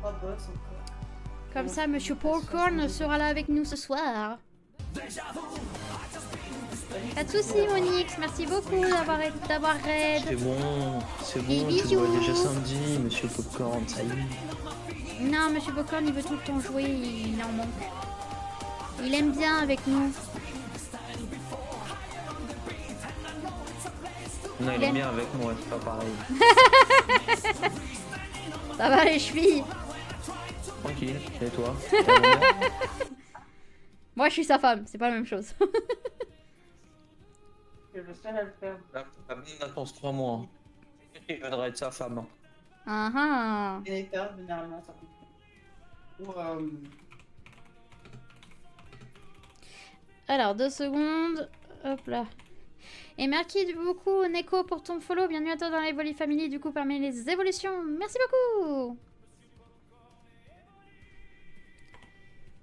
Pas boss encore. Comme ça, Monsieur Popcorn sera là avec nous ce soir. Pas de soucis, Monix. Merci beaucoup d'avoir raid. C'est Des bon, tu le vois bisous. déjà samedi, monsieur Popcorn, ça y est. Non, Monsieur Popcorn, il veut tout le temps jouer, il en manque. Il aime bien avec nous. Non, il est bien avec moi, c'est pas pareil. Ça va les chevilles? Tranquille, et toi? Moi, je suis sa femme, c'est pas la même chose. Je le seul à le faire. La bonne attend 3 mois. Il voudrait être sa femme. Ah ah. Les faire généralement ça. Ou Alors, 2 secondes. Hop là. Et merci beaucoup, Neko, pour ton follow. Bienvenue à toi dans l'Evoli Family, du coup, parmi les évolutions. Merci beaucoup.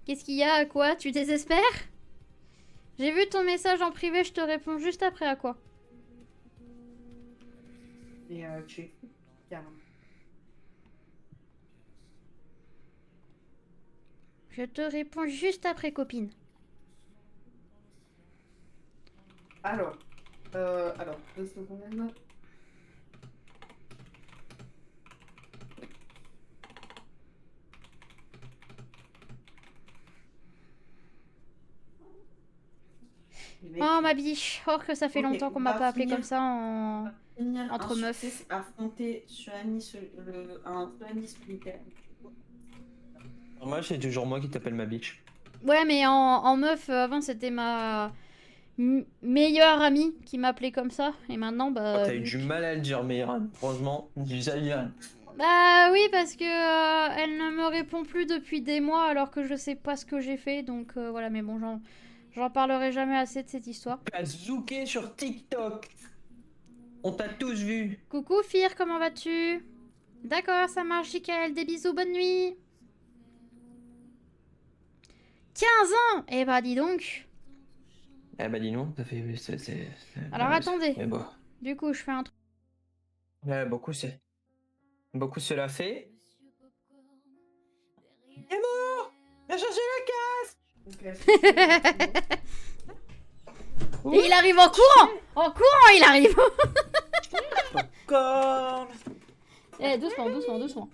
Qu'est-ce qu'il y a? À quoi? Tu désespères? J'ai vu ton message en privé, je te réponds juste après. À quoi? et tu es carrément. Je te réponds juste après, copine. Alors, 2 secondes. Oh, ma biche. Oh, que ça fait Ok, longtemps qu'on on m'a va pas appelé finir. comme ça en... Finir Entre un meufs. succès, c'est affronter un Suami solitaire. Moi, c'est toujours moi qui t'appelle ma bitch. Ouais, mais en meuf, avant, c'était ma meilleure amie qui m'appelait comme ça. Et maintenant, bah... T'as eu du mal à le dire, Meyran. Franchement, dis ça, Meyran. Bah oui, parce que elle ne me répond plus depuis des mois alors que je sais pas ce que j'ai fait. Donc voilà, mais bon, j'en parlerai jamais assez de cette histoire. T'as zouké sur TikTok. On t'a tous vu. Coucou Fir, comment vas-tu? D'accord, ça marche, Jikael, des bisous, bonne nuit. 15 ans! Eh bah dis donc. Eh bah dis non, ça fait... Alors attendez, Mais bon. du coup je fais un truc. Ouais, beaucoup c'est... Beaucoup cela fait. Il est mort! Il a changé la casse! Et il arrive en courant! En courant il arrive! Popcorn! Eh doucement, doucement, doucement.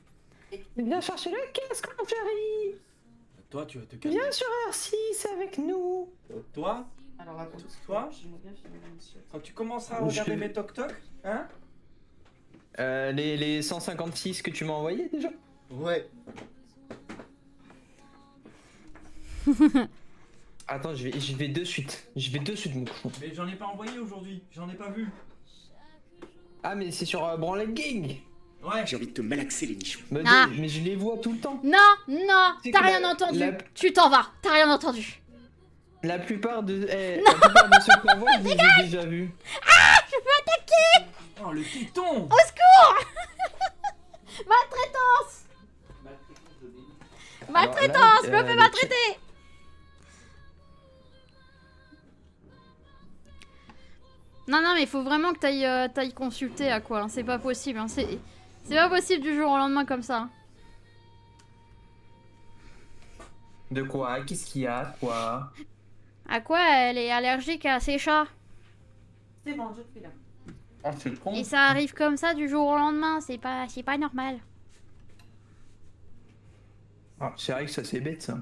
Viens chercher la caisse, mon chéri! Toi, tu vas te calmer. Viens sur R6 avec nous! Toi, Alors attends, Toi j'aimerais bien finir l'émission. quand tu commenceras à regarder mes toc-toc, hein? Les 156 que tu m'as envoyés déjà? Ouais. Attends, je vais de suite. Je vais de suite, mon cochon. Mais j'en ai pas envoyé aujourd'hui, j'en ai pas vu. Ah, mais c'est sur Branlet Gang! Ouais. J'ai envie de te malaxer les nichons. Mais je les vois tout le temps. Non, non, C'est t'as que rien entendu. Tu t'en vas, t'as rien entendu. La plupart de, la plupart de ceux qu'on voit, je les ai déjà vus. Oh, le téton! Au secours! Maltraitance! Maltraitance, je me fais maltraiter! Non, non, mais il faut vraiment que t'ailles consulter à quoi, hein. C'est pas possible, hein. C'est pas possible du jour au lendemain comme ça. Hein. De quoi? Qu'est-ce qu'il y a? Quoi? À quoi elle est allergique à ses chats? C'est bon, je suis là. Ah, c'est con. Et ça arrive comme ça du jour au lendemain, c'est pas normal. Ah, c'est vrai que ça, c'est bête, ça.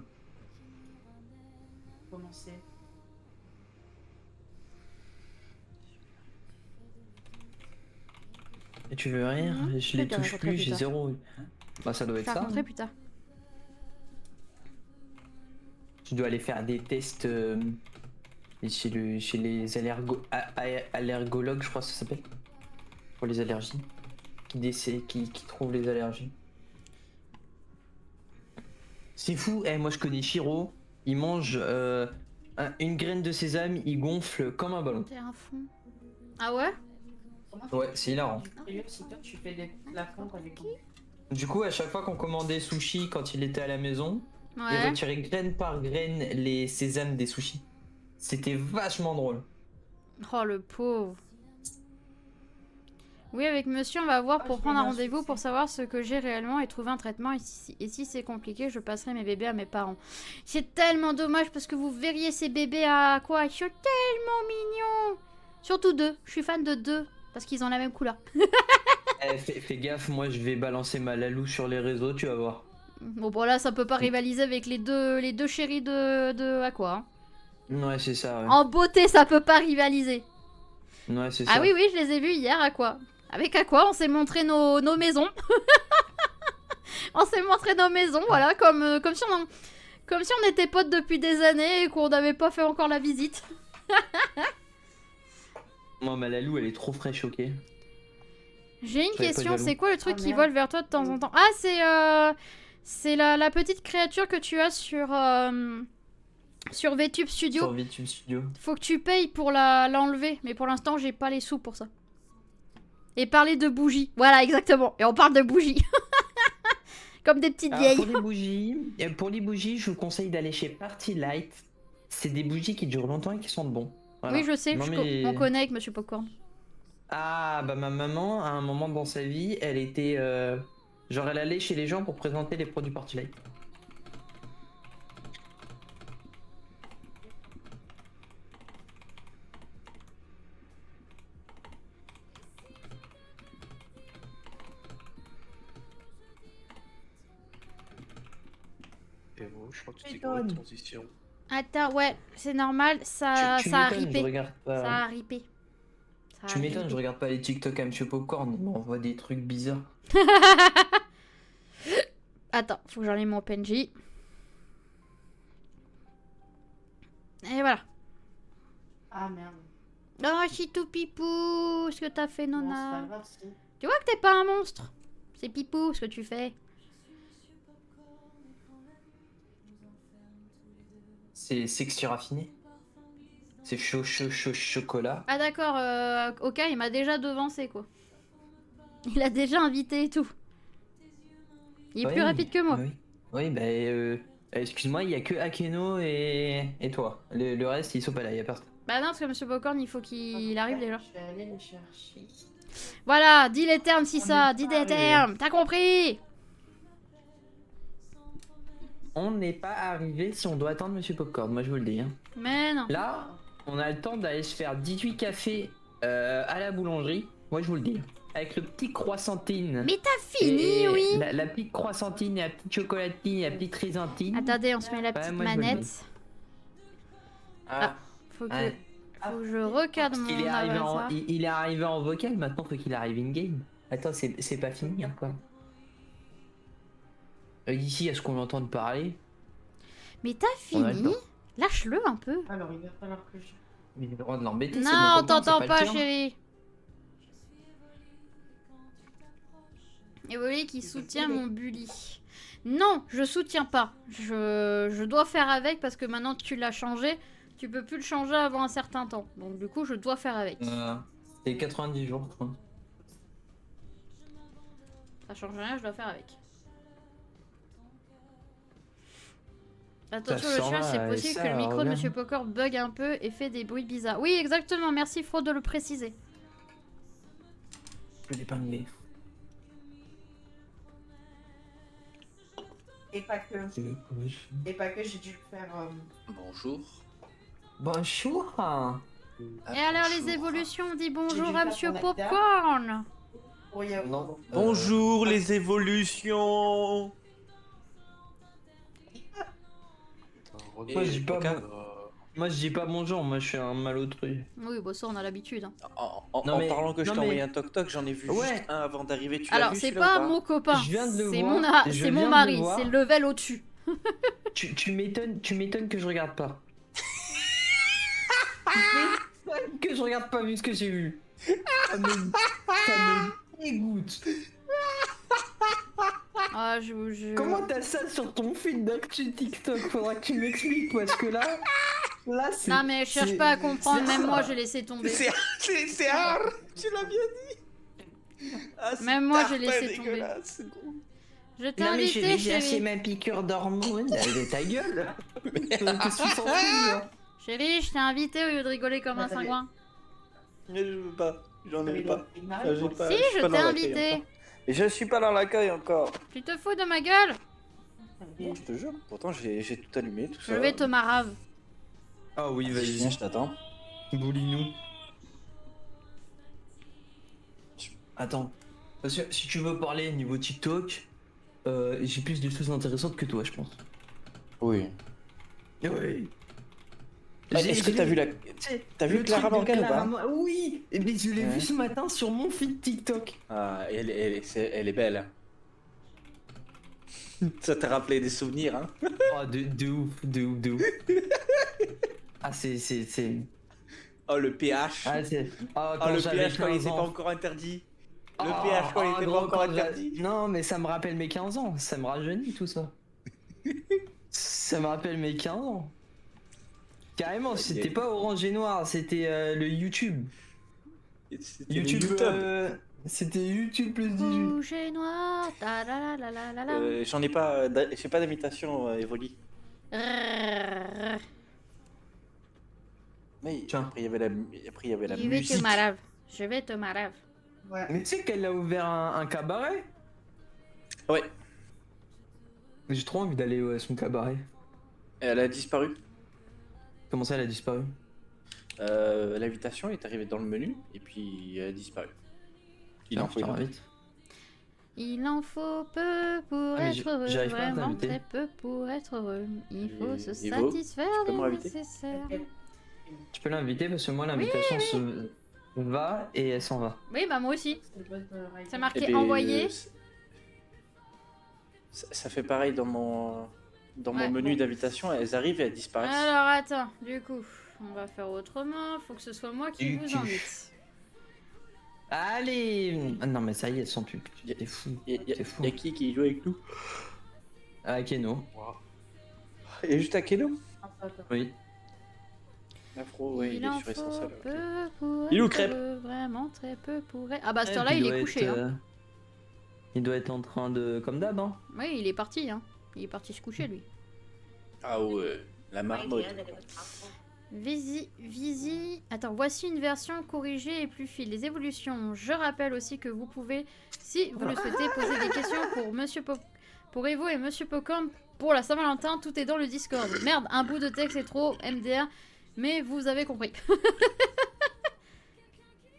Commencer. Et tu veux rire? Je les Je te touche raconterai plus, plus j'ai tard. 0. Bah, ça doit Je être te ça. raconterai plus tard. Tu dois aller faire des tests chez les allergologues, je crois que ça s'appelle. Pour les allergies. Qui trouvent les allergies. C'est fou, moi je connais Shiro, il mange une graine de sésame, il gonfle comme un ballon. T'es un fond. Ah ouais? Ouais, c'est hilarant. Et si toi tu fais la fonte avec moi. Du coup, à chaque fois qu'on commandait sushi quand il était à la maison, il Ouais. retirait graine par graine les sésames des sushis. C'était vachement drôle. Oh le pauvre. Oui, avec monsieur, on va voir pour je prendre un veux bien rendez-vous succès. pour savoir ce que j'ai réellement et trouver un traitement. Et si c'est compliqué, je passerai mes bébés à mes parents. C'est tellement dommage parce que vous verriez ces bébés à quoi? Ils sont tellement mignons. Surtout 2. Je suis fan de 2 parce qu'ils ont la même couleur. Fais gaffe, moi je vais balancer ma lalou sur les réseaux, tu vas voir. Bon, bon là, ça peut pas rivaliser avec les deux chéris de Aqua. Hein. Ouais, c'est ça, ouais. En beauté, ça peut pas rivaliser. Ouais, c'est ça. Ah oui, oui, je les ai vus hier, Aqua. Avec Aqua, on s'est montré nos maisons. On s'est montré nos maisons, voilà, comme si on était potes depuis des années et qu'on n'avait pas fait encore la visite. Moi, ma lalou, elle est trop fraîche, ok. J'ai une Soyez pas question, jaloux. c'est quoi le truc Ah, qui merde. vole vers toi de temps en temps? Ah, c'est la petite créature que tu as sur VTube Studio. Sur VTube Studio. Faut que tu payes pour l'enlever, mais pour l'instant, j'ai pas les sous pour ça. Et parler de bougies. Voilà, exactement. Et on parle de bougies. Comme des petites Alors, vieilles. pour les bougies, je vous conseille d'aller chez Party Light. C'est des bougies qui durent longtemps et qui sentent bon. Voilà. Oui, je sais, Non, mais- on connaît avec Monsieur Popcorn. Ah, bah ma maman, à un moment dans sa vie, elle était... Genre, elle allait chez les gens pour présenter les produits Party Light. Et bon, je crois que tu t'es M'étonne. de transition. Attends, ouais, c'est normal, ça tu a m'étonnes, je ripé. regarde pas... Ça a ripé. Ça Tu a m'étonnes, ripé. je regarde pas les TikTok à Monsieur Popcorn, il m'envoie des trucs bizarres. Attends, faut que j'enlève mon PNJ. Et voilà. Ah merde. Oh, Chitou Pipou, ce que t'as fait, Bon, c'est Nona. pas grave, si. Tu vois que t'es pas un monstre. C'est Pipou, ce que tu fais. C'est sexy raffiné. C'est chaud chocolat. Ah d'accord, Oka, il m'a déjà devancé, quoi. Il a déjà invité et tout. Il est Ouais, plus rapide que moi. Oui, oui bah excuse-moi, il y a que Akeno et toi. Le reste, ils sont pas là, il y a personne. Bah non, parce que Monsieur Popcorn, il faut qu'il arrive déjà. Je vais aller les chercher. Voilà, dis les termes si ça, On est dis pas des termes, t'as compris? On n'est pas arrivé si on doit attendre Monsieur Popcorn, moi je vous le dis. Hein. Mais non. Là, on a le temps d'aller se faire 18 cafés à la boulangerie, moi je vous le dis. Avec le petit croissantine. Mais t'as fini, Et oui. La petite croissantine, et la petite chocolatine, et la petite résintine. Attendez, on se met la petite moi, je me le manette. dis. Ah, Faut que, ouais. faut que je recadre Parce qu'il mon est arrivé avatar. il est arrivé en vocal, maintenant faut qu'il arrive in game. Attends, c'est pas fini encore. Ici, est-ce qu'on l'entend parler? Mais t'as On a le fini? temps. Lâche-le un peu. Alors, il va falloir que je... Mais il a le droit de l'embêter. c'est Non, mon on copain, t'entend c'est pas, le tien. chérie. Et vous voyez qu'il soutient mon bully. Non, je soutiens pas. Je dois faire avec parce que maintenant que tu l'as changé, tu peux plus le changer avant un certain temps. Donc du coup, je dois faire avec. C'est 90 jours, je crois. Ça change rien, je dois faire avec. Attention, Ça le sent chat, là, c'est et possible ça, que le micro de regarde. Monsieur Poker bug un peu et fait des bruits bizarres. Oui, exactement, merci Fro de le préciser. Je l'ai pas mis. Et pas que, j'ai dû le faire... Bonjour. Bonjour. Et alors les évolutions, on dit J'ai bonjour dû à faire Monsieur ton acteur. Popcorn. Oh, il y a... Non. Bonjour les évolutions. Moi, je dis pas Moi je dis pas bonjour, moi je suis un malotru. Oui, bon ça on a l'habitude. Hein. En Non, mais- parlant que je non, t'ai envoyé mais- un toc-toc, j'en ai vu Ouais. juste un avant d'arriver. Tu l'as Alors vu, c'est celui-là, pas ou mon copain, Je viens de le c'est voir, mon, je c'est mon viens de mari, le voir. c'est le level au-dessus. Tu m'étonnes que je regarde pas. Que je regarde pas vu ce que j'ai vu. Ça me dégoûte. Ah, Comment t'as ça sur ton feed d'actu TikTok? Faudra que tu m'expliques parce que là c'est. Non mais je cherche c'est- pas à comprendre, c'est même moi rare. j'ai laissé tomber. C'est rare. Tu l'as bien dit. Ah, c'est Même moi, j'ai tarpin laissé tomber. dégueulasse, gros. Je t'ai Non mais invité, j'ai acheté chérie. ma piqûre d'hormones. Elle ta gueule. Qu'est-ce que tu s'en fous là? Chérie, je t'ai invité au lieu de rigoler comme un Attendez. cingouin. Mais je veux pas. J'en ai pas. Ah, j'ai pas. Si, suis je pas t'ai dans l'accueil invité. encore. Et je suis pas dans l'accueil encore. Tu te fous de ma gueule? Bon, je te jure. Pourtant, j'ai tout allumé, tout Je ça. vais te marave. Ah oui, Viens, vas-y. je t'attends. Boulis-nous. Attends. Parce que si tu veux parler niveau TikTok, j'ai plus de choses intéressantes que toi, je pense. Oui. Oui. Est-ce que t'as vu la. T'as vu Clara Morgan ou pas? Oui, mais je l'ai Ouais. vu ce matin sur mon feed TikTok. Ah, elle est belle. Hein. Ça t'a rappelé des souvenirs, hein? Oh, de ouf, de ouf, de ouf. Ah, c'est... Oh, le PH. Ah, c'est... Oh, Oh, le j'avais PH quand il 15 était pas ans. encore interdit. Oh, Le PH quand il était gros, pas encore quand j'a- interdit. Non, mais ça me rappelle mes 15 ans. Ça me rajeunit, tout ça. Ça me rappelle mes 15 ans. Carrément, c'était pas orange et noir, c'était le YouTube. C'était YouTube, YouTube. c'était YouTube plus 18. Rouge et noir. Ta la la la la la. J'en ai pas. J'ai pas d'imitation, Evoli. Rrrr. Mais Tiens. après, il y avait la Je vais te musique. marave. Je vais te marave. Ouais. Mais tu sais qu'elle a ouvert un cabaret? Ouais, J'ai trop envie d'aller à son cabaret. elle a disparu. Comment ça, elle a disparu? L'invitation est arrivée dans le menu et puis elle a disparu. Il Tiens, en faut je une autre. t'invite. Il en faut peu pour Ah, mais être heureux, j'arrive pas à vraiment t'inviter. très peu pour être heureux. Il faut Et- se Evo, satisfaire tu peux me des réinviter nécessaires. Tu peux l'inviter parce que moi, l'invitation se va et elle s'en va. Oui, bah moi aussi. C'est marqué Eh ben, envoyé. Ça fait pareil dans mon Ouais, menu bon. d'invitation. Elles arrivent et elles disparaissent. Alors attends, du coup, on va faire autrement. Faut que ce soit moi qui Du vous cul. invite. Allez! Ah non, mais ça y est, elles sont plus. T'es fou. Il y T'es fou. a qui joue avec nous? Ah, Keno. Il y a juste Akeno. Oui. L'afro, ouais, il est en sur faut Essentiel. ok. peu pour Il est où, être Crêpe heureux, vraiment très peu pour être... Ah bah à cette Ouais, heure-là, puis il est doit couché. être, Hein. Il doit être en train de. Comme d'hab, hein. Oui, il est parti. Hein. Il est parti se coucher, lui. Ah ouais, la marmotte. Visi. Attends, voici une version corrigée et plus fine. Les évolutions. Je rappelle aussi que vous pouvez, si vous le souhaitez, poser des questions pour pour Evo et Monsieur Popcorn pour la Saint-Valentin. Tout est dans le Discord. Merde, un bout de texte est trop MDR, mais vous avez compris.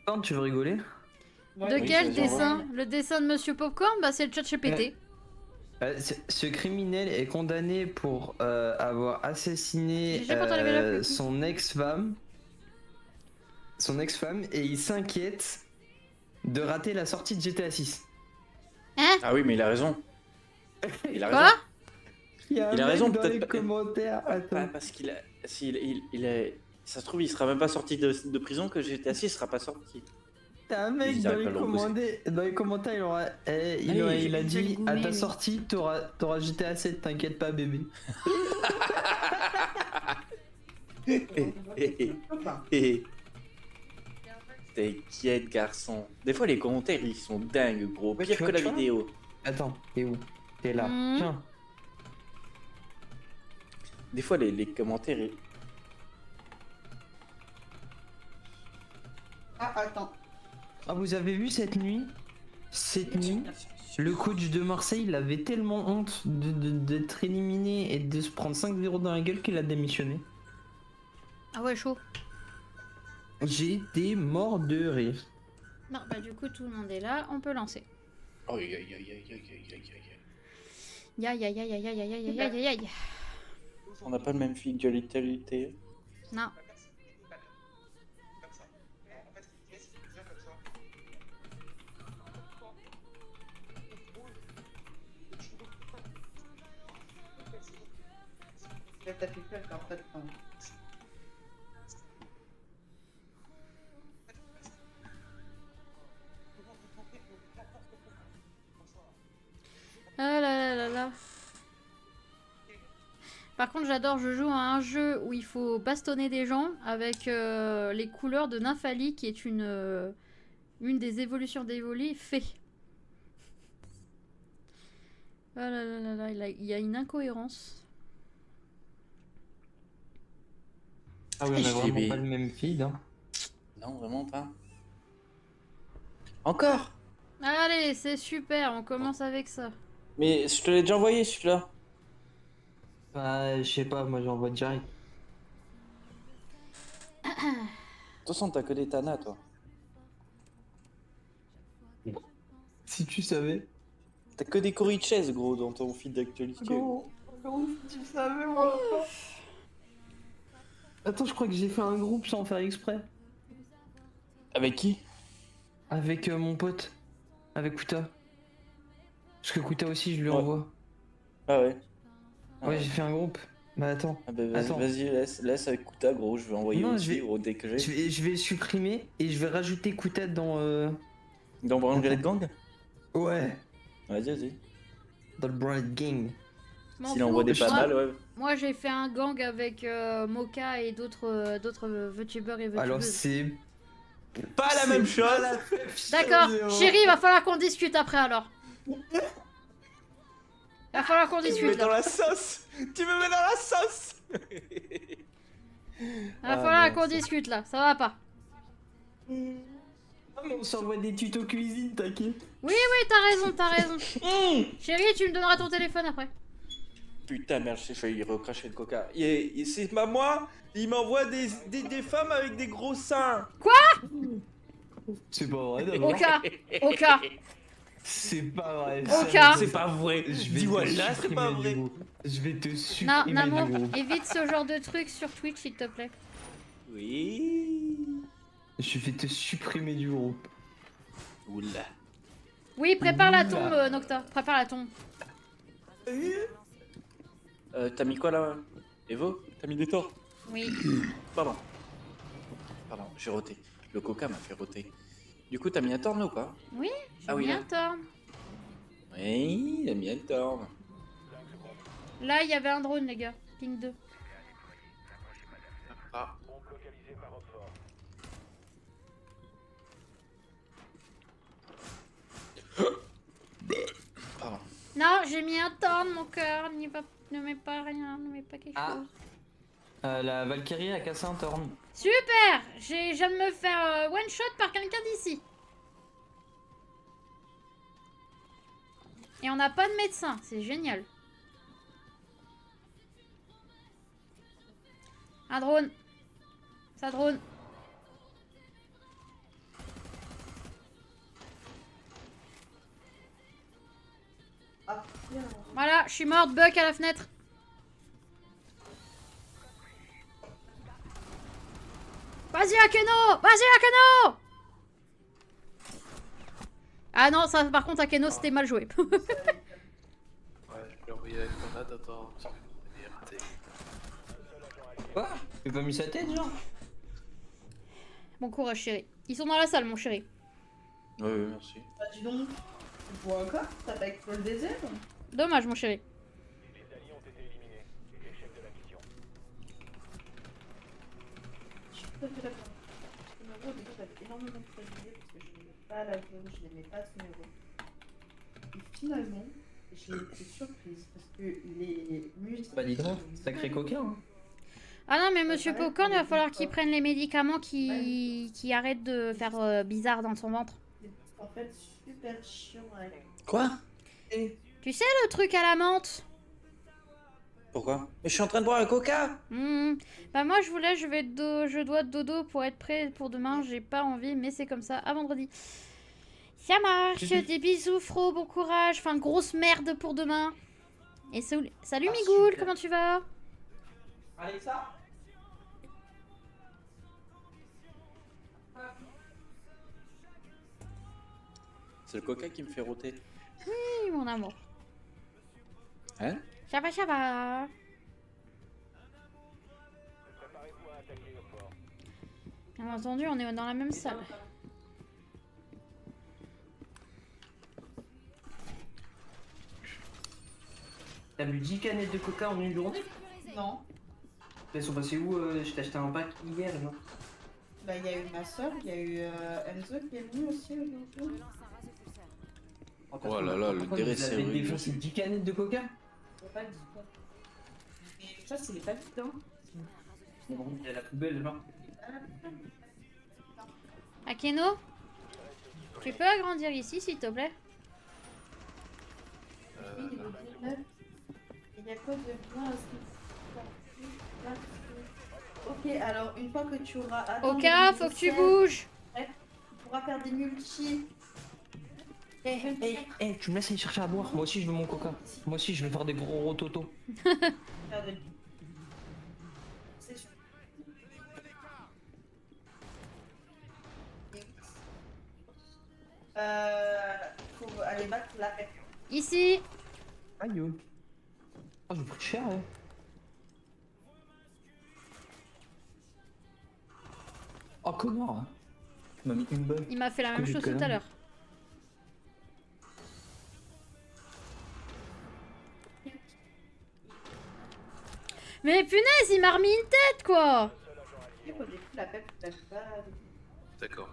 Quand tu veux rigoler? De Oui, quel vas-y, dessin? Le dessin de Monsieur Popcorn? Bah c'est le chat GPT. Ce criminel est condamné pour avoir assassiné J'ai jamais entendu la plus. son ex-femme. Son ex-femme et il s'inquiète de rater la sortie de GTA 6. Ah oui, mais il a raison. Il a Quoi? raison. Il Il a raison, dans peut-être les pas- commentaires. Pas Attends. parce qu'il a. Il a. Ça se trouve, il sera même pas sorti de prison que GTA 6 sera pas sorti. T'as un mec Ils dans arrivent les, à le repousser. dans les commentaires, il aura, il Allez, a je vais dit le goumer, à ta lui. sortie, t'auras GTA 7, t'inquiète pas, bébé. T'inquiète, garçon. Des fois, les commentaires, ils sont dingues, gros. Ouais, Pire tu que vois, la tu vois. vidéo. Attends, t'es où? T'es là. Mhm. Tiens. Des fois, les commentaires. Ah, attends. Ah, vous avez vu cette nuit? Le coach de Marseille, il avait tellement honte d'être éliminé et de se prendre 5-0 dans la gueule qu'il a démissionné. Ah ouais, chaud. J'ai été mort de rire. Non, bah du coup tout le monde est là, on peut lancer. Oh, aïe, aïe, aïe, aïe, aïe, aïe, aïe, aïe. Ya ya ya ya ya ya ya ya ya ya ya. On n'a pas le même fil de l'italité. Non. T'as fait peur en fait. Ah là là là là. Par contre, j'adore, je joue à un jeu où il faut bastonner des gens avec les couleurs de Nymphali, qui est une des évolutions d'Evoli fée. Ah là là là là, il y a une incohérence. Ah oui, on a Je vraiment l'ai pas le même feed. Hein. Non, vraiment pas. Encore? Allez, c'est super, on commence avec ça. Mais je te l'ai déjà envoyé celui-là. Bah, je sais pas, moi j'envoie direct. De toute façon, t'as que des Tana, toi. Si tu savais. T'as que des Coriches, gros, dans ton feed d'actualité. Tu savais, moi. Attends, je crois que j'ai fait un groupe sans faire exprès. Avec qui? Avec mon pote. Avec Kuta. Parce que Kuta aussi, je lui Ouais. envoie. Ah ouais. Ah Ouais, j'ai fait un groupe. Bah attends. Ah bah vas-y, Attends. laisse avec Kuta, gros, je vais envoyer Non, aussi, je vais- gros, dès que j'ai. Je vais supprimer et je vais rajouter Kuta dans... Dans Brown Gallet Attends. Gang? Ouais. Vas-y. Dans le Brown Gang. M'en S'il fous. envoie des pas Moi- mal, ouais. Moi, j'ai fait un gang avec Moka et d'autres VTubers et Alors VTubeuses. c'est... Pas la c'est même pas chose. la même chose, D'accord, Zéro. chérie, va falloir qu'on discute après alors. Va falloir qu'on Tu me mets discute dans là. la sauce. Tu me mets dans la sauce. Va Ah, falloir merde, qu'on ça. discute là, ça va pas. Non mais on s'envoie des tutos cuisine, t'inquiète. Oui, t'as raison. Chérie, tu me donneras ton téléphone après. Putain, merde, j'ai failli recracher le coca. C'est pas moi. Il m'envoie des femmes avec des gros seins. C'est pas vrai d'abord. Oka. C'est pas vrai. Ok. ça, C'est pas vrai. Je vais Dis te voilà, c'est supprimer pas du vrai. groupe. Je vais te Non, supprimer du Namo, groupe. évite ce genre de trucs sur Twitch s'il te plaît. Oui. Je vais te supprimer du groupe. Oula. Oui, prépare la Oula. tombe, Nocta. Prépare la tombe. T'as mis quoi là? Evo? T'as mis des torts? Oui. Pardon, j'ai roté. Le coca m'a fait roter. Du coup, t'as mis un torn ou pas? Oui, Ah oui, bien là. tort. Oui, il a mis un torn. Là, il y avait un drone, les gars. Ping 2. Pardon. Non, j'ai mis un torn, mon cœur. Ne mets pas rien, ne mets pas quelque Ah. chose. La Valkyrie a cassé un torn. Super! Je viens de me faire one shot par quelqu'un d'ici. Et on n'a pas de médecin, c'est génial. Un drone. Ça drone. Ah, bien. Voilà, je suis morte, buck à la fenêtre. Vas-y Akeno! Vas-y Akeno! Ah non, ça par contre Akeno c'était mal joué. Ouais, je l'ai envoyé la grenade, attends, parce que il est raté. Quoi? Tu pas mis sa tête, genre? Bon courage chérie. Ils sont dans la salle mon chéri. Oui, oui, merci. Bah dis donc, tu bois encore? T'as pas explosé le désert? Dommage mon chéri. Je suis tout à fait d'accord. Ce numéro, déjà, j'avais énormément de préjugés parce que je n'aimais pas la zone, je n'aimais pas ce numéro. Et finalement, j'ai été surprise parce que les musiques. Bah dis donc, sacré coquin. Hein. Ah non mais monsieur Popcorn, il va falloir qu'il prenne les médicaments qui arrêtent de faire bizarre dans son ventre. C'est en fait super chiant avec. Quoi? Tu sais le truc à la menthe? Pourquoi? Mais je suis en train de boire un coca! Bah moi je dois dodo pour être prêt pour demain, j'ai pas envie mais c'est comme ça, à vendredi. Ça marche, des bisous Fro, bon courage, enfin grosse merde pour demain. Et salut Migoul, super. comment tu vas? Allez, ça. C'est le coca qui me fait roter. Oui mon amour. Hein? Ça va. Bien entendu, on est dans la même salle. T'as bu 10 canettes de coca en une journée? Non. Elles sont passées où? Je t'ai acheté un pack hier, non? Bah il y a eu ma soeur, il y a eu Enzo qui est venu aussi aujourd'hui. Oh là là, le Pourquoi déré vous avez serré. défoncé 10 canettes de coca? J'ai pas dit quoi. Mais ça c'est pas vite hein. Il y a la poubelle, genre. Akeno? Tu peux agrandir ici, s'il te plaît? Oui, il veut dire là. Il y a quoi de bien à ce que... Ok, alors une fois que tu auras atteint Oka, le faut niveau que tu 16, bouges. tu pourras faire des multis. Tu me laisses aller chercher à boire. Moi aussi, je veux mon coca. Moi aussi, je vais faire des gros rototos. Faire des- C'est sûr. Faut aller battre la paix. Ici. Aïe. Oh, j'ai pris cher, ouais. Oh, connard. Hein. Tu m'as mis une balle. Il m'a fait la Que même du chose tout à connard. l'heure. Mais punaise, il m'a remis une tête, quoi. Et au début, la paix, tu l'as pas. D'accord.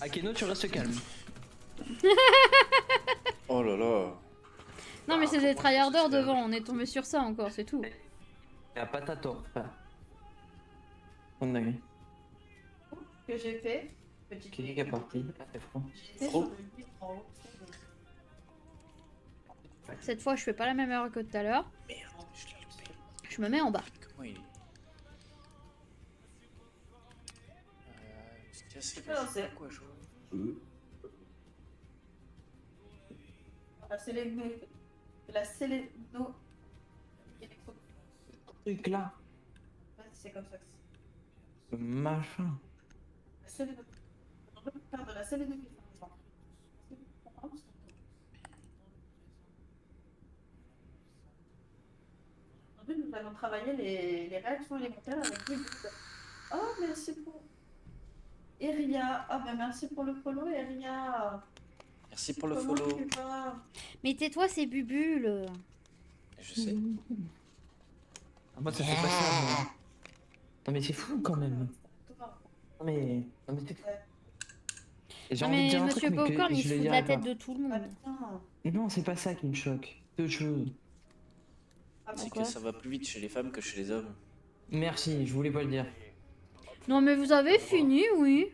Akeno, tu restes calme. Oh là là. Non, mais c'est des comment tryharders ça se fait, devant. On est tombé sur ça encore, c'est tout. Y'a pas ta tort. On a eu. Que j'ai fait. Petite Qui est parti? Ah, c'est froid. J'étais sur le livre en haut. Cette fois, je fais pas la même erreur que tout à l'heure. Merde, je l'ai loupé. Je me mets en bas. Comment il est C'était assez Alors, c'est- quoi, je La séléno. La séléno. Électro. Truc là. Ouais, c'est comme ça que c'est. Ce machin. La séléno. On peut faire de la séléno. Aujourd'hui, nous allons travailler les réactions élémentaires avec lui. Oh, merci pour. Eria. Ah, ben merci pour le follow, Eria. Merci pour le Comment follow. tu vas? Mais tais-toi, c'est Bubule. Je sais. Ah, moi, ça fait pas ça, moi. Non, mais c'est fou quand même. Toi. Non, mais. Non, mais c'est. J'ai Non, envie de mais dire un truc, Monsieur mais que Popcorn, il je se le fout de la dirai tête pas. de tout le Ah monde. putain. Non, c'est pas ça qui me choque. Deux choses. Ah bon, C'est Pourquoi que ça va plus vite chez les femmes que chez les hommes. Merci, je voulais pas le dire. Non, mais vous avez fini, oui.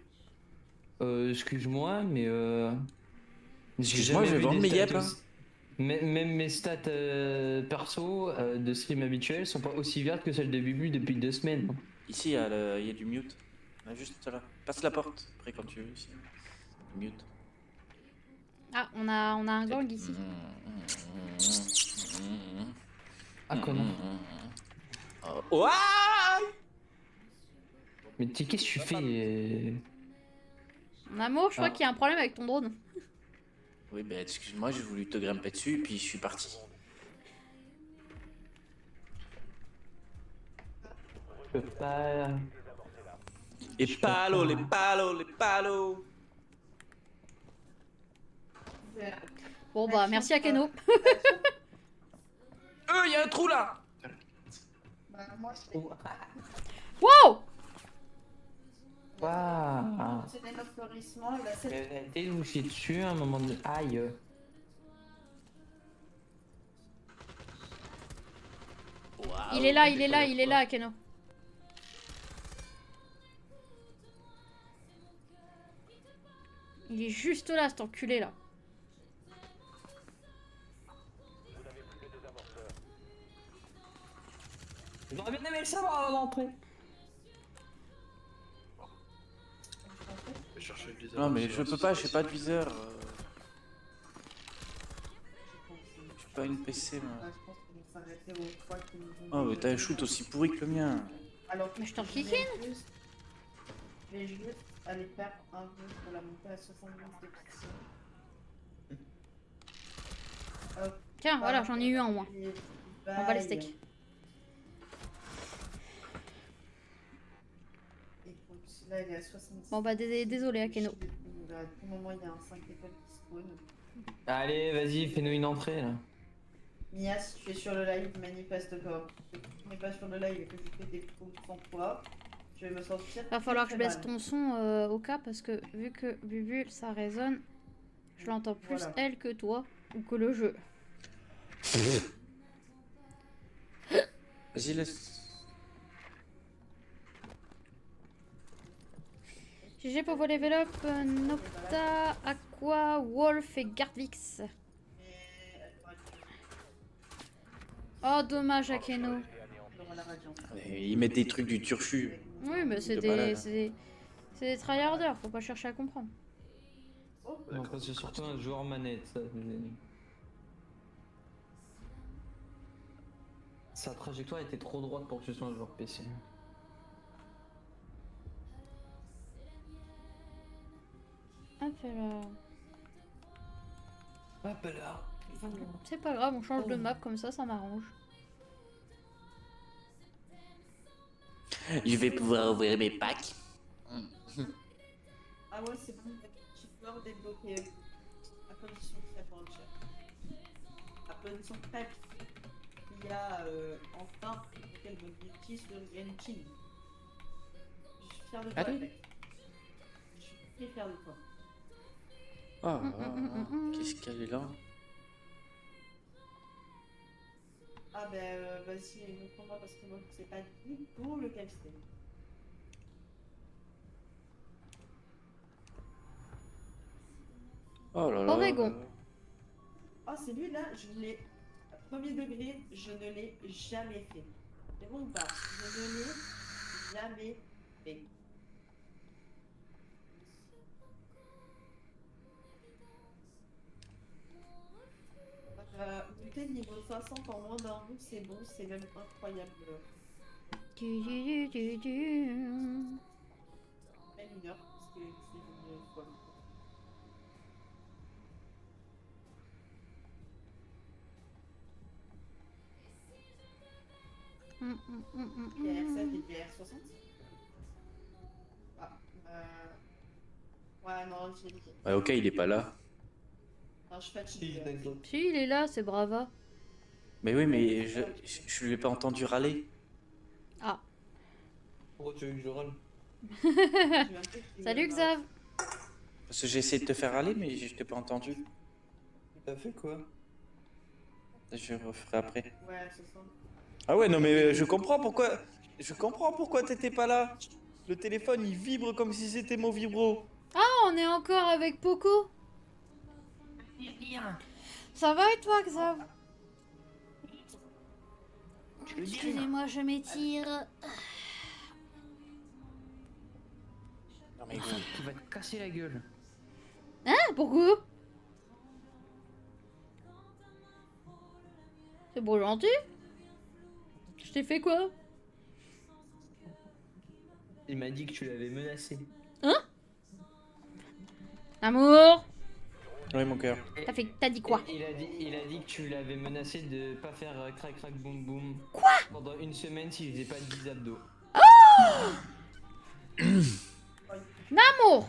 Excuse-moi, mais j'ai Excuse-moi, jamais je vais vu vendre des mes stats guêpes. aussi- Même mes stats perso de stream habituel sont pas aussi vertes que celles de Bubu depuis 2 semaines. Ici, il y a du mute. Là, juste là. Passe la porte. Après, quand tu veux, ici. Mute. Ah, on a un gang ici. Ah, connard. Oh, ah Mais tu sais, qu'est-ce que tu fais Mon amour, je crois Ah. qu'il y a un problème avec ton drone. Oui, bah excuse-moi, j'ai voulu te grimper dessus, puis je suis parti. Je peux pas. Les palos, les palos, les palos. Bon, bah, merci à Keno. Il y a un trou là. Bah, moi, c'est Wow! Waouh! c'est des florissements et la séléno. T'es vous chier dessus à un moment de. Aïe! Il est là, il est là, il est là, Keno. Il est juste là, cet enculé là. J'aurais bien aimé le savoir avant d'entrer. Je vais chercher le Non, mais je peux pas, j'ai pas de viseur. Je suis pas une PC, moi. Ah, je pense qu'on va s'arrêter aux fois qu'ils nous ont Oh, dit mais de- t'as un shoot aussi pourri que le mien. Alors, Mais je t'en vais kikine. Je vais juste aller faire un vœu pour la montée à 70 d'efficience. Hop, Tiens, voilà, j'en ai eu un au moins. et On va les bye. steaks. Écoute, là il est à 66. Bon, bah, désolé, à Keno. À tout moment, il y a un 5 étoiles qui spawn. Allez, vas-y, fais-nous une entrée là. Mia, si tu es sur le live, manifeste pas. Si tu n'es pas sur le live et que tu fais des coups sans toi, je vais me sentir. Va falloir que je très baisse mal. ton son au cas parce que vu que Bubule ça résonne, je l'entends plus Voilà. elle que toi ou que le jeu. Vas-y, laisse. GG pour vos level up, Nocta, Aqua, Wolf et Gardvix. Oh, dommage, Akeno. Ils mettent des trucs du turfu. Oui, mais c'est De des, malade. c'est des tryharders, faut pas chercher à comprendre. Non, parce que surtout un joueur manette. Sa trajectoire était trop droite pour que ce soit un joueur PC. Hop là. Hop là. C'est pas grave, on change de map comme ça m'arrange. Je vais pouvoir ouvrir mes packs. Ah ouais, c'est bon, tu peux pouvoir débloquer à condition que ça prend cher. À condition prête, il y a enfin quel objectif de Genshin. Je suis fier de toi, Allez. mec. Je suis très fier de toi. Oh, qu'est-ce qu'elle est là? Ah ben vas-y, montre-moi parce que moi je sais pas du tout lequel c'est. Oh là là. Oregon. Ah celui-là, je l'ai, à premier degré, je ne l'ai jamais fait. C'est bon ou pas? Je ne l'ai jamais fait. Monter niveau 60 en moins d'un bout, c'est bon, c'est même incroyable. Même une heure, parce que c'est une fois. PR7 et PR60. Ah, ouais, non, je l'ai dit. Ouais, ok, il est pas là. Non, je fatigue. Si, il est là, c'est Brava. Mais oui, mais je l'ai pas entendu râler. Ah. Pourquoi tu veux que je râle? Salut Xav. Parce que j'ai essayé de te faire râler, mais je t'ai pas entendu. T'as fait quoi? Je referai après. Ouais, c'est ça. Ah ouais, non, mais je comprends pourquoi. Je comprends pourquoi t'étais pas là. Le téléphone, il vibre comme si c'était mon vibro. Ah, on est encore avec Poco. Ça va et toi, Xav? Excusez-moi, je m'étire. Non, mais Tu vas te casser la gueule. Hein? Pourquoi? C'est beau gentil. Je t'ai fait quoi? Il m'a dit que tu l'avais menacé. Amour. Oui, mon cœur. T'as dit quoi? Il a dit que tu l'avais menacé de pas faire crac crac boum boum. Quoi? Pendant une semaine s'il faisait pas de 10 abdos. Amour.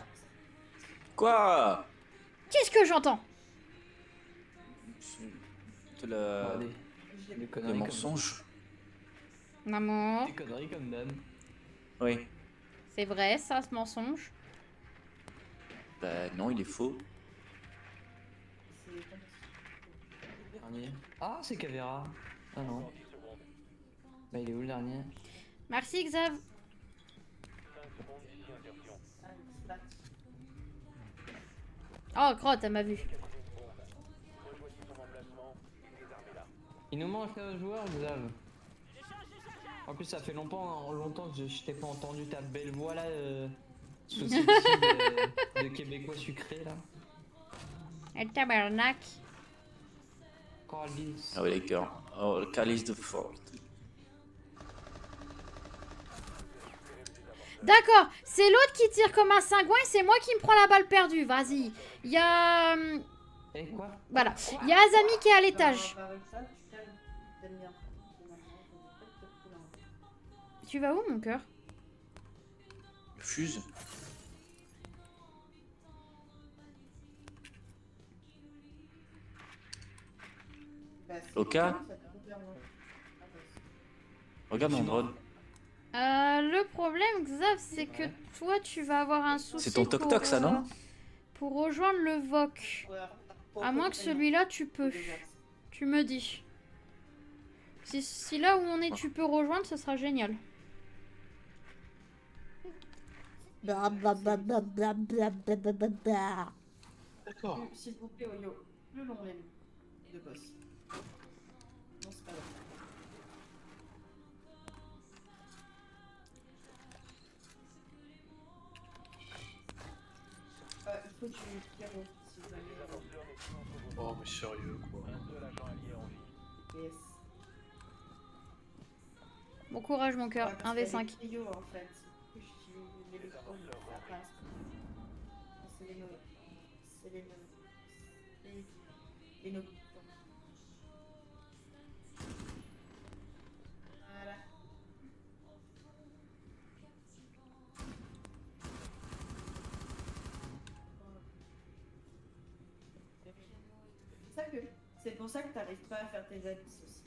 Quoi? Qu'est-ce que j'entends? De la... Allez, des Des conneries mensonges. Amour. Des conneries comme d'hab. Oui. C'est vrai, ça, ce mensonge. Bah non, il est faux. Dernier. Ah, c'est Cavera. Ah non. Bah, il est où le dernier? Merci, Xav. Oh, crotte, elle m'a vu. Il nous manque un joueur, Xav. En plus, ça fait longtemps que je t'ai pas entendu ta belle voix là, sous cette de Québécois sucré là. Et tabarnak. Corallis. Ah oui, d'accord. Oh, le calice de Fort. D'accord, c'est l'autre qui tire comme un cingouin et c'est moi qui me prends la balle perdue. Vas-y. Il y a... Eh quoi? Voilà. Il y a Azami qui est à l'étage. Tu vas où, mon cœur? Le fuse. Oka? Regarde mon drone. Le problème, Xav, c'est que toi, tu vas avoir un souci. C'est ton toc-toc, ça, non? Pour rejoindre le VOC. À moins que celui-là, tu peux. Tu me dis. Si là où on est, tu peux rejoindre, ce sera génial. Blablabla. D'accord. S'il vous plaît, Oyo, plus long les de boss. Non, c'est pas vrai. Il faut du Pierrot, si vous avez... Oh, mais sérieux, quoi. Yes. Bon courage, mon cœur. Ouais, parce qu'il y a 1v5. des trios, en fait. Que j'utilise l'électron, ça passe. C'est les no... C'est les no... Les no... Voilà. C'est pour ça que t'arrives pas à faire tes abysses aussi.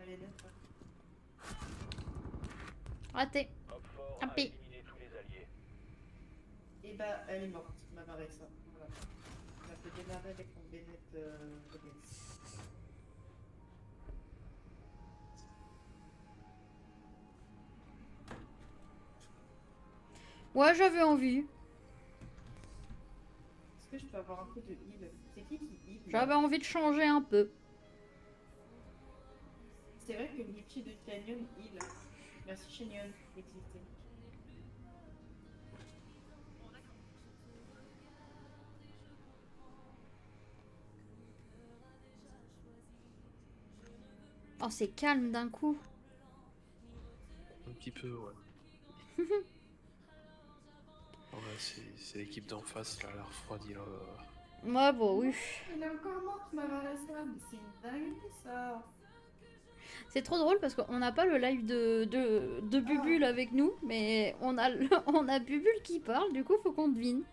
Allez, d'accord. Raté. Happy. Et bah, elle est morte, ma Marissa. Voilà. On a fait démarrer avec mon Bennett OBS. Ouais, j'avais envie. Est-ce que je peux avoir un peu de heal? C'est qui heal? J'avais envie de changer un peu. C'est vrai que l'outil de Canyon heal. Merci Canyon d'exister. Oh, c'est calme d'un coup. Un petit peu, ouais. Ouais, c'est l'équipe d'en face, là, elle a refroidi, là. Ouais, bon, oui. Elle est encore morte, ma Marissa. Mais c'est une dinguerie, ça. C'est trop drôle parce qu'on n'a pas le live de Bubule avec nous, mais on a, on a Bubule qui parle, du coup, faut qu'on devine.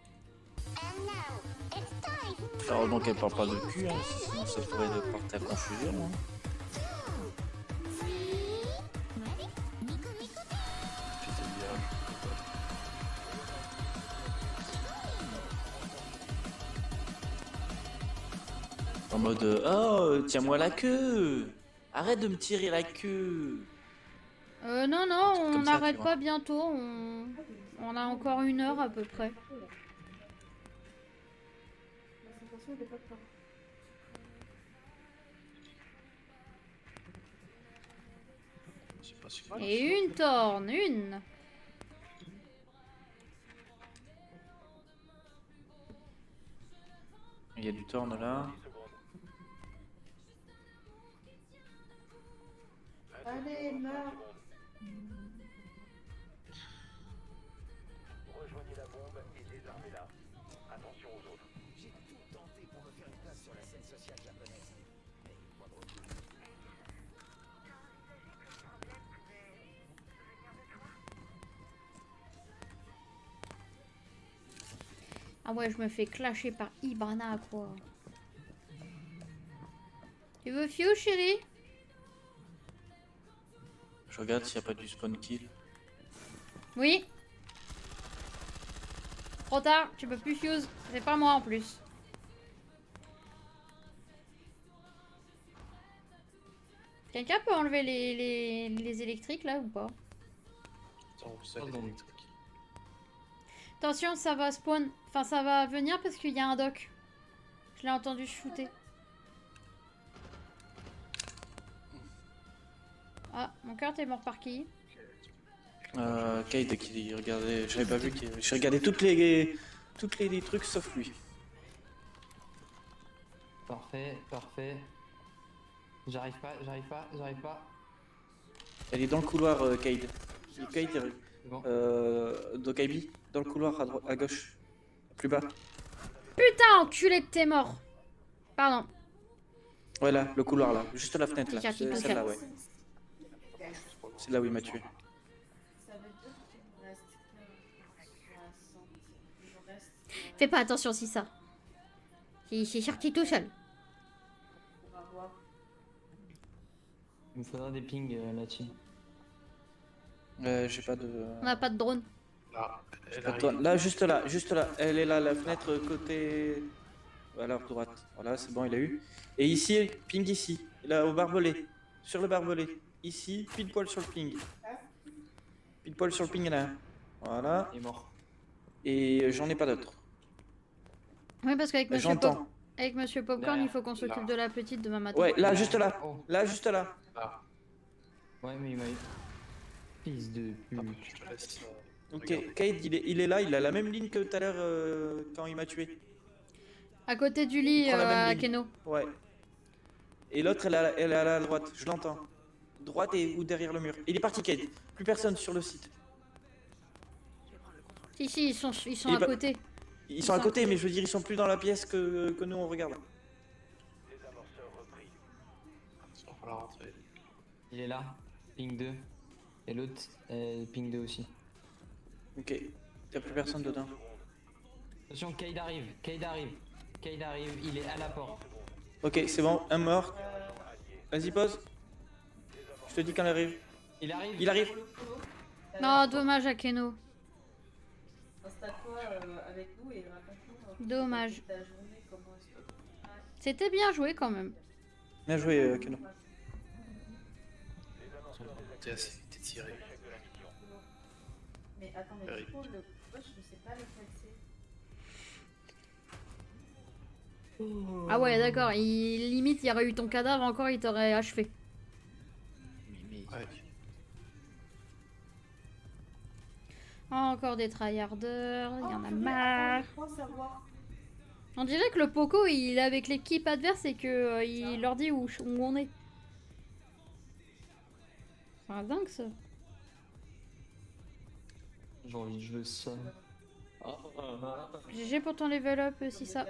Heureusement qu'elle parle pas de cul, hein, sinon ça pourrait porter à confusion. Hein. C'était bien. En mode oh, tiens-moi la queue. Arrête de me tirer la queue. Non, non, Un truc on comme ça, tu n'arrête vois. pas bientôt. On a encore 1 heure à peu près. La sensation, elle est pas forte. C'est pas si Et une torne, une. Il y a du torn là. Allez, meurs. Ah ouais, je me fais clasher par Ibana, quoi. Tu veux Fio, chérie? Je regarde s'il n'y a pas du spawn kill. Oui. Trop tard, tu peux plus fuse. C'est pas moi en plus. Quelqu'un peut enlever les électriques là ou pas? Attends, ça, les électriques. Attention, ça va spawn. Enfin, ça va venir parce qu'il y a un dock. Je l'ai entendu shooter. Ah, mon cœur, t'es mort par qui? Kate qui regardait. J'avais pas vu qu'il. J'ai regardé toutes les trucs sauf lui. Parfait, parfait. J'arrive pas. Elle est dans le couloir, Kate. Kate, C'est bon. Dokaibi, dans le couloir à gauche. Plus bas. Putain, enculé de tes morts. Pardon. Ouais, là, le couloir là. Juste à la fenêtre là. J'ai C'est capté, celle-là, ouais. C'est là où il m'a tué. Ça veut dire qu'il me reste que 60. Il me reste. Fais pas attention si ça. C'est sorti tout seul. On va voir. Il me faudra des pings là-dessus. J'ai pas de. On n'a pas de drone. Là, elle Attends, arrive. là, juste là. Elle est là, la fenêtre côté. Voilà, droite. Voilà, c'est bon, il a eu. Et ici, ping ici. Là, au barbelé. Sur le barbelé. Ici, pile poil sur le ping. Pile poil sur le ping, il y en a un. Voilà. Il est mort. Et j'en ai pas d'autres. Oui, parce qu'avec Monsieur, J'entends. avec Monsieur Popcorn, il faut qu'on s'occupe de la petite demain matin. Ouais, là, juste là. Oh. Là, juste là. Là, Ouais, mais il m'a eu. Fils de hop, pute. je te laisse. Ok, regarder. Kate, il est là, il a la même ligne que tout à l'heure quand il m'a tué. À côté du lit, Il prend la même à ligne. Keno. Ouais. Et l'autre, elle est à la droite, je l'entends. Droite et ou derrière le mur. Il est parti, Kate. Plus personne sur le site. Si, ils sont Il est à pas- côté. Ils sont à côté, mais je veux dire, ils sont plus dans la pièce que nous on regarde. Il va falloir rentrer. Il est là. Ping 2. Et l'autre, ping 2 aussi. Ok. Y'a plus personne dedans. Attention, Cade arrive. Cade arrive. Cade arrive. Il est à la porte. Ok, c'est bon, un mort. Vas-y, pose. Je te dis quand il arrive. Il arrive. Il arrive. Non, dommage à Keno. Installe-toi avec nous et raconte-nous. Dommage. Ta journée, comment est-ce que... C'était bien joué quand même. Bien joué, Keno. T'es assez vite tiré. Mais attends, mais Eric. du coup, le coach, je sais pas lequel c'est. Ah ouais, d'accord. Limite, il y aurait eu ton cadavre encore, il t'aurait achevé. Ouais. Oh, encore des tryharders, il y en a Oh, marre. attends, je crois savoir. On dirait que le Poco, il est avec l'équipe adverse et que il leur dit où on est. C'est un dingue ça. J'ai envie de jouer ça. GG pour ton level up si ça.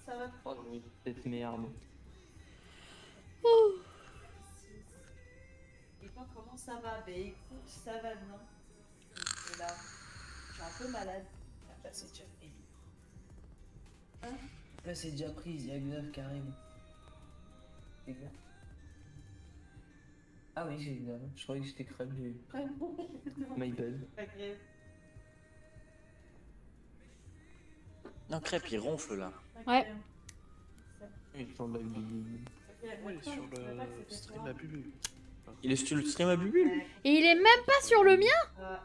Ça va. Oh, oui, cette merde. Et toi, comment ça va? Ben écoute, ça va bien. Et là, je suis un peu malade. Là, c'est déjà pris. Là, c'est déjà pris, il y a Xav qui arrive. C'est Xav. Ah oui, c'est Xav. Je croyais que j'étais crème. My bad. Pas grave. Non, crêpe, il ronfle là. Ouais. Ils font de la vie. Ouais, sur le stream à Bubu. Il est sur le stream à Bubule. Et il est même pas sur le mien.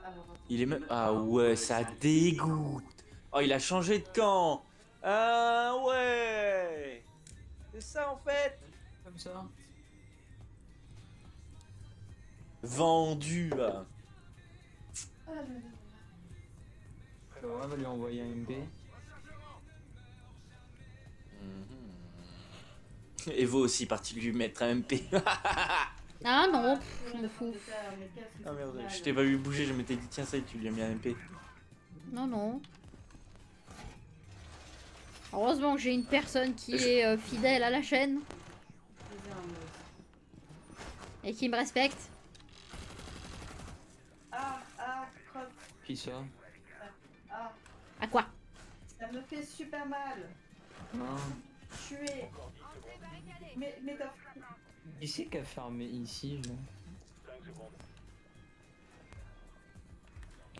Il est même. Ah ouais, ça dégoûte. Oh, il a changé de camp. Ah ouais. C'est ça en fait. Comme ça. Vendu là. On va lui envoyer un MP. Evo aussi parti lui mettre un MP. Ah non, pff, je m'en fous. Ah merde, je t'ai pas vu bouger, je m'étais dit tiens ça y est, tu lui as mis un MP. Non, non. Heureusement que j'ai une personne qui est fidèle à la chaîne et qui me respecte. Ah, crop. Qui ça? Ah, À quoi? ça me fait super mal. Non. Tuer. Mais t'as... Qui c'est qui a fermé ici là?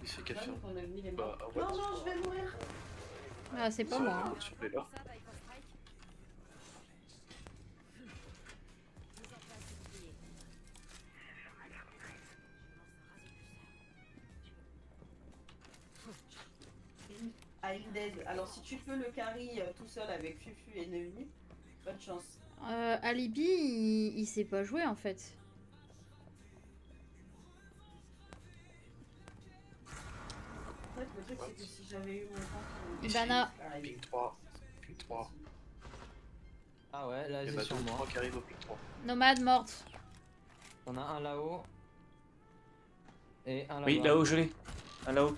Il fait qu'à faire. On a mis les Bah, morts. ouais. Non, non, je vais mourir. Ah, c'est pas moi. Sur les là. I'm dead. Alors si tu peux le carry tout seul avec Fufu et Neuvni, bonne chance. Alibi, il sait pas jouer en fait. En fait, le truc c'est que si j'avais eu mon temps... Ibana. Ping 3. Ping 3. Ah ouais, là Il y en a c'est sur deux, moi. 3 qui arrivent au ping 3. Nomade morte. On a un là-haut. Et un là-bas. Oui, là-haut je l'ai. Un là-haut.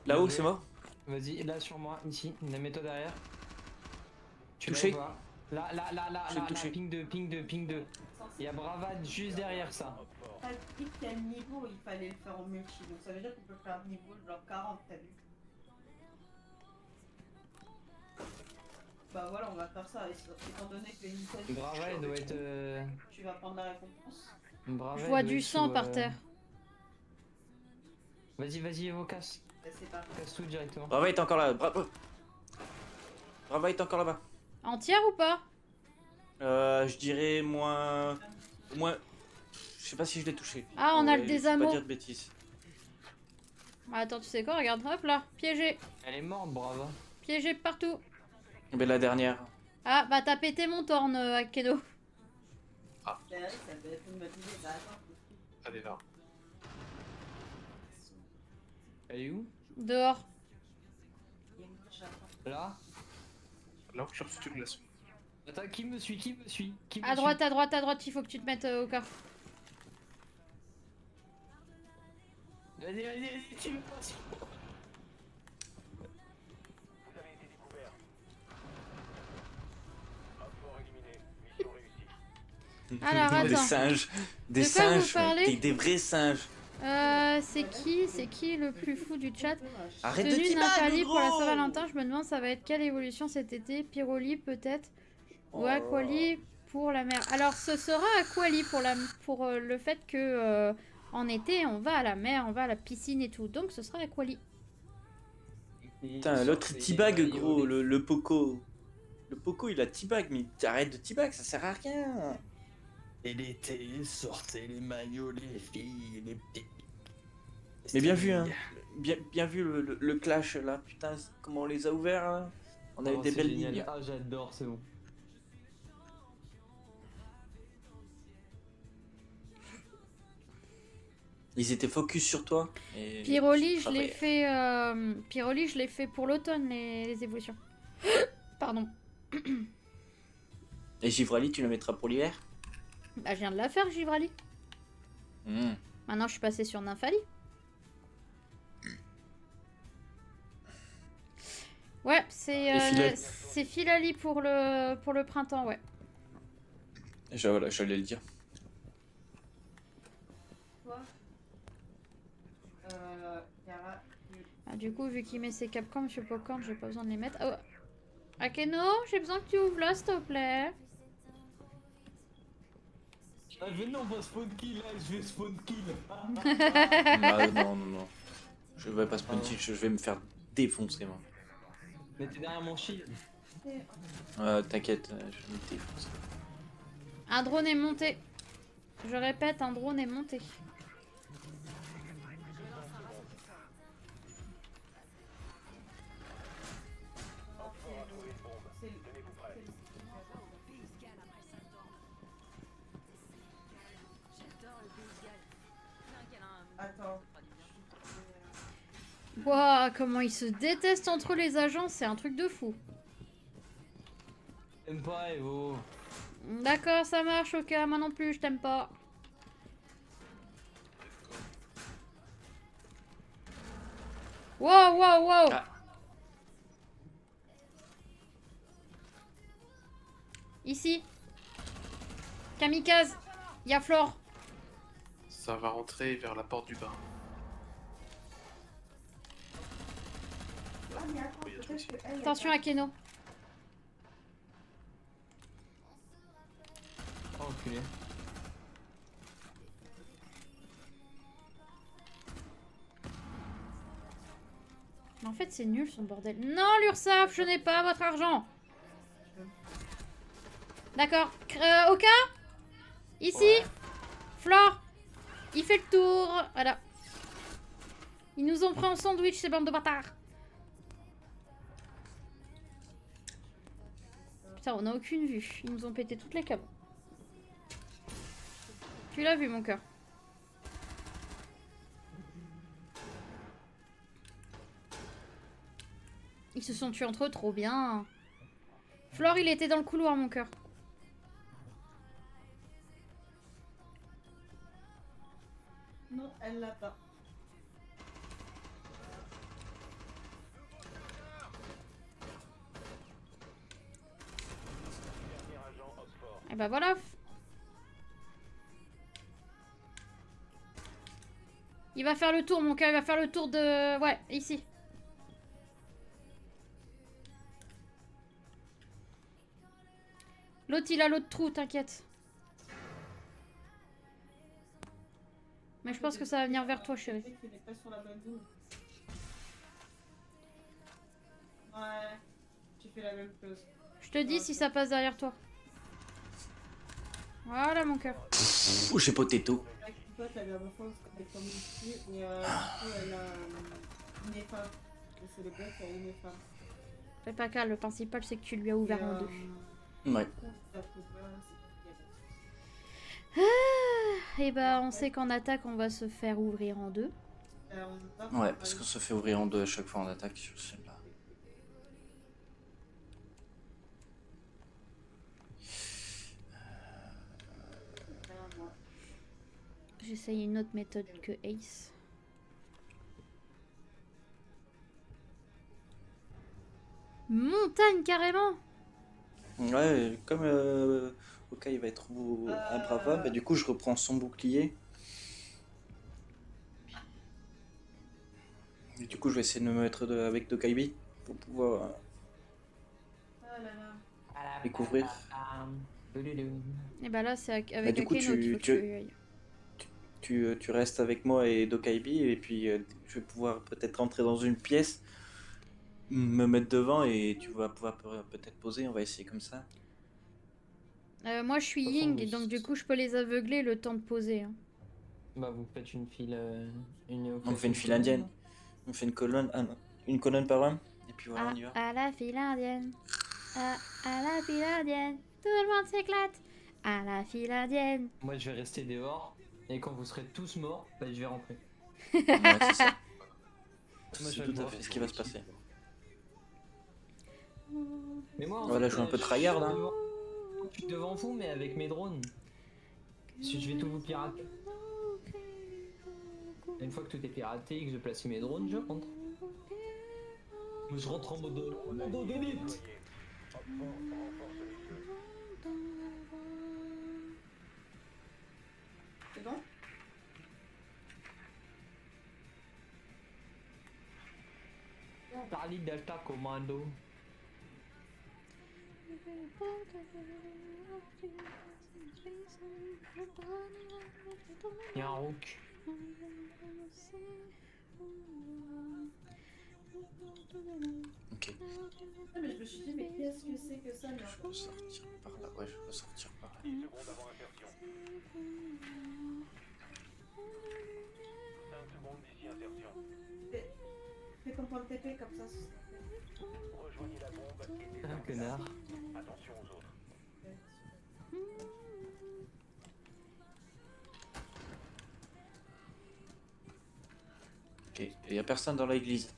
Là-haut c'est mort. Vas-y, là sur moi, ici. Mets-toi derrière. Tu Touché. vas voir. Là, J'ai là, touché. ping 2, ping 2, ping 2. Il y a Bravade juste derrière ça. T'as dit quel niveau il fallait le faire en multi, donc ça veut dire qu'on peut faire niveau genre 40, t'as vu? Bah voilà, on va faire ça, étant donné que Nicole, Bravade doit être. tu vas prendre la récompense. Bravade Je vois doit du être sang sous, par terre. Vas-y, Evo, casse. C'est pas Casse tout directement. Brava est encore là. Bravo. Brava est encore là-bas. Entière ou pas? Je dirais moins. Moins. Je sais pas si je l'ai touché. Ah, on a le Je vais désamour. pas dire de bêtises. Bah, attends, tu sais quoi? Regarde, hop là, piégé. Elle est morte, brava. Piégé partout. Mais la dernière. Ah, bah t'as pété mon torn, Akeno. ça peut être une motivée, bah attends. Allez, là. Elle est où? Dehors. Il y a une couche à prendre. Là? Là où je suis foutu le glaçon. Attends, qui me suit? Qui me suit? À droite, il faut que tu te mettes au corps. Vas-y, tu me passes. Alors, Des attends. singes. Des De quoi vous singes. parlez Des vrais singes. C'est qui le plus fou du chat? Arrête de Tenue t'y Nymphalie battre, pour la gros. Saint-Valentin, je me demande ça va être quelle évolution cet été? Pyroli peut-être? Ou Aquali pour la mer? Alors ce sera Aquali pour le fait que en été on va à la mer, on va à la piscine et tout. Donc ce sera Aquali. Putain, l'autre il teabag, gros. Le Poco. Le Poco il a teabag, mais arrête de teabag, ça sert à rien. Et l'été, sortez les maillots, les filles, les petits. Mais bien vu, hein. Bien vu le clash là. Putain, comment on les a ouverts là. On a eu des belles lignes. Ah, j'adore, c'est bon. Ils étaient focus sur toi. Et Pyroli, ça je l'ai va. fait. Pyroli, je l'ai fait pour l'automne les évolutions. Pardon. Et Givrali, tu le mettras pour l'hiver. Bah je viens de la faire, Givrali. Maintenant je suis passée sur Nymphalie. Ouais, c'est Philali pour le printemps, ouais. Voilà, j'allais le dire. Toi Yara, Ah, du coup, vu qu'il met ses capcans, Monsieur Popcorn, j'ai pas besoin de les mettre. Oh. Akeno, j'ai besoin que tu ouvres là, s'il te plaît. Ah, venez, on va spawn kill, là, je vais spawn kill. Ah, non. Je vais pas spawn kill, je vais me faire défoncer, moi. Mais t'es derrière mon shield. T'inquiète, je vais me défoncer. Un drone est monté. Je répète, un drone est monté. attends. Waouh, comment ils se détestent entre les agents, c'est un truc de fou. T'aimes pas, Evo. D'accord, ça marche, ok, moi non plus, je t'aime pas. Wow. Ah. Ici. Kamikaze. Y'a Flore. Ça va rentrer vers la porte du bas. Ah, mais attends, Il y a tout peut-être ici. que elle, Attention à Keno. Oh, enculé. Mais en fait, c'est nul son bordel. Non, l'URSSAF, je n'ai pas votre argent. D'accord. Oka. Ici. Ouais. Flore. Il fait le tour. Voilà. Ils nous ont pris en sandwich, ces bandes de bâtards. Putain, on n'a aucune vue. Ils nous ont pété toutes les câbles. Tu l'as vu, mon cœur. Ils se sont tués entre eux, trop bien. Flore, il était dans le couloir, mon cœur. Non, elle l'a pas. Et bah voilà. Il va faire le tour, mon cœur. Il va faire le tour de... Ouais, ici. L'autre, il a l'autre trou, t'inquiète. Mais je pense que ça va venir vers toi, chérie. Il est pas sur la bonne ligne. Ouais, j'ai fait la même chose. Je te dis si ça passe derrière toi. Voilà mon cœur. Ouh, j'ai potato. La pote la dernière fois, on se connecte en multi et du coup elle a une EFA. Et c'est le gars qui a une EFA. Fais pas cas, le principal c'est que tu lui as ouvert en deux. Ouais. Et bah on sait qu'en attaque on va se faire ouvrir en deux. Ouais, parce qu'on se fait ouvrir en deux à chaque fois en attaque sur celle-là. J'essaye une autre méthode que Ace. Montagne carrément. Ouais, comme Oka il va être un brava, bah, du coup je reprends son bouclier. Et du coup je vais essayer de me mettre avec Dokaibi pour pouvoir Ah là là. découvrir. Et bah là c'est avec Bah, du coup, Akeno qu'il faut que tu y ailles. Tu restes avec moi et Dokaibi et puis je vais pouvoir peut-être rentrer dans une pièce, me mettre devant et tu vas pouvoir peut-être poser, on va essayer comme ça. Moi je suis De toute façon, Ying, oui, donc du c'est- coup je peux les aveugler le temps de poser. Hein. Bah vous faites une file... On fait une file indienne. On fait une colonne par un et puis voilà, on y va. À la file indienne. À la file indienne. Tout le monde s'éclate. À la file indienne. Moi je vais rester dehors, et quand vous serez tous morts, bah je vais rentrer. Ouais, c'est ça. Moi, je C'est vais tout le à voir. fait ce qui va se passer. Mais moi, en Voilà, fait, je joue un peu je tryhard, suis hein. je suis devant vous, mais avec mes drones. Si je vais tout vous pirater. Et une fois que tout est piraté et que j'ai placé mes drones, je rentre. Mais je rentre en mode élite. C'est bon? Parli Delta Commando. Il y a un rook. Ok. Ah, mais je me suis dit, mais qu'est-ce que c'est que ça? Mais Je peux sortir par là. Ouais, je peux sortir par là. fais ton point de TP comme ça. Un connard. Ok, il y a personne dans l'église.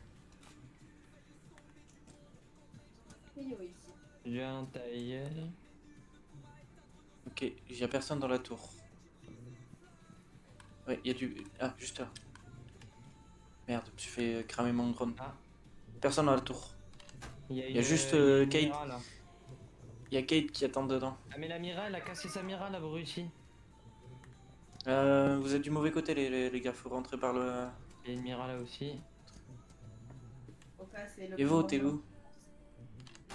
Yo, ici. J'ai un tailleur. Ok, il y a personne dans la tour. Ouais, il y a du... Ah, juste là. Merde, je me suis fait cramer mon drone. Ah. Personne dans la tour. Il y a, y a juste, une Kate. Mira, là. Il y a Kate qui attend dedans. Ah mais la Mira, elle a cassé sa Mira, la Russie. Vous êtes du mauvais côté les gars, faut rentrer par le... Il y a une Mira là aussi. Et vous, t'es où?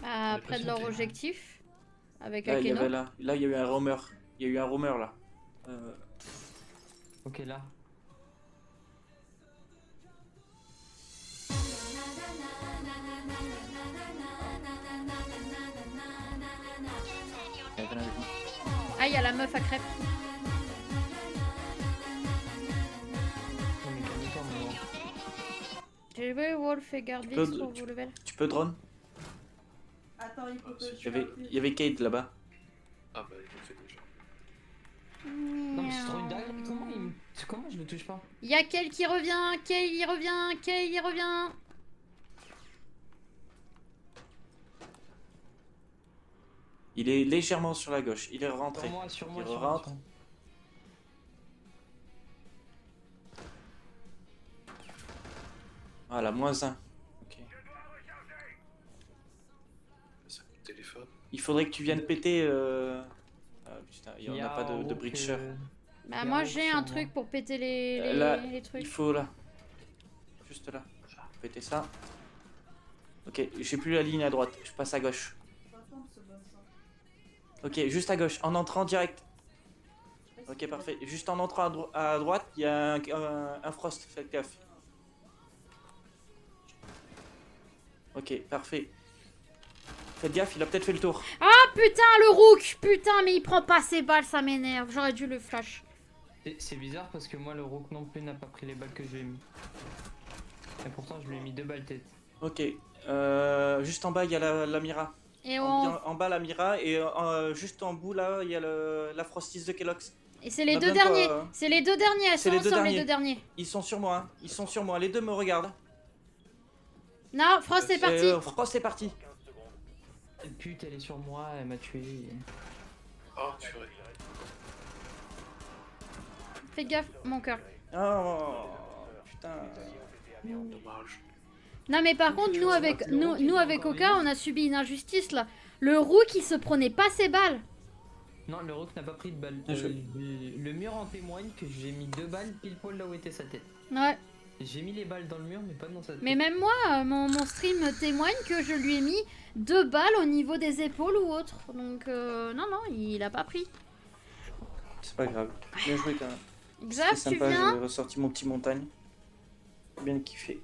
Bah, J'ai près de leur patienté. objectif. Avec Là, il y Akeno. avait là. Là, il y a eu un roamer. Il y a eu un roamer là. Ok là. Elle vient avec moi. Ah, il y a la meuf à crêpes. Non mais calme-toi mon grand. J'ai vu Wolf et garde Claude, Vix pour vous level. Tu peux drone? Attends, il faut que je Il y avait Kate là-bas. Ah bah, il le fait déjà. Non mais c'est trop une dague. Comment je le touche pas? Il y a Kale qui revient, Kale il revient, Kale il revient. Il est légèrement sur la gauche. Il est rentré. Sur moi, Il sur rentre. moi. Voilà, -1. Ok. C'est mon téléphone. Il faudrait que tu viennes péter. Ah, putain, il n'y y en a pas de Rook, breacher. Bah, il y a moi Rook j'ai sur un moi. truc pour péter Là, les il trucs. faut là. Juste là. Péter ça. Ok, j'ai plus la ligne à droite. Je passe à gauche. Ok, juste à gauche. En entrant direct. Ok, parfait. Juste en entrant à droite, il y a un Frost, faites gaffe. Ok, parfait. Faites gaffe, il a peut-être fait le tour. Ah putain, le Rook. Putain, mais il prend pas ses balles, ça m'énerve. J'aurais dû le flash. C'est bizarre parce que moi, le Rook non plus n'a pas pris les balles que je lui ai mis. Et pourtant, je lui ai mis 2 balles tête. Ok. Juste en bas, il y a la Mira. Et, En bas, la Mira. Et juste en bout, là, il y a la Frostis de Kellogg's. et c'est les On a deux besoin de derniers. toi, hein. C'est les deux derniers. Elles C'est sont les deux ensemble, les derniers. deux derniers. Ils sont sur moi, hein. Ils sont sur moi. Les deux me regardent. Non, Frost est parti. Frost est parti. Pute, elle est sur moi, elle m'a tué. Oh, purée. Fais gaffe, mon cœur. Oh, putain. Dommage. Non mais par contre, nous avec Oka, on a subi une injustice là. Le Rook, il se prenait pas ses balles. Non, le Rook n'a pas pris de balles. Bien joué. Le mur en témoigne que j'ai mis 2 balles pile poil là où était sa tête. Ouais. J'ai mis les balles dans le mur, mais pas dans sa tête. Mais même moi, mon stream témoigne que je lui ai mis 2 balles au niveau des épaules ou autre. Donc non, il a pas pris. C'est pas grave. Bien joué quand même. Xav, C'est tu sympa, viens? j'ai ressorti mon petit montagne. Bien kiffé.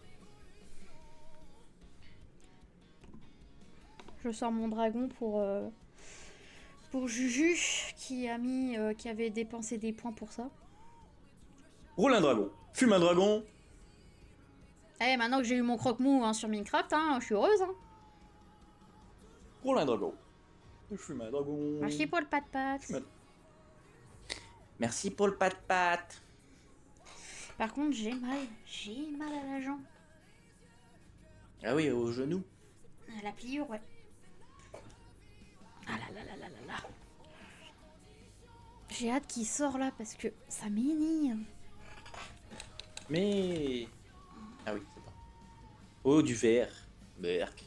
Je sors mon dragon pour Juju qui avait dépensé des points pour ça. Roule un dragon. Fume un dragon. Eh, maintenant que j'ai eu mon croque-mou hein, sur Minecraft, hein, je suis heureuse. Hein. Roule un dragon. Fume un dragon. Merci pour le pat-pat. Fume un- Merci pour le pat-pat. Par contre, j'ai mal à la jambe. Ah oui, au genou. À la pliure, ouais. Ah là là là là là là. J'ai hâte qu'il sorte là parce que ça m'énerve. Mais... Ah oui, c'est bon. Oh, du verre. Berk.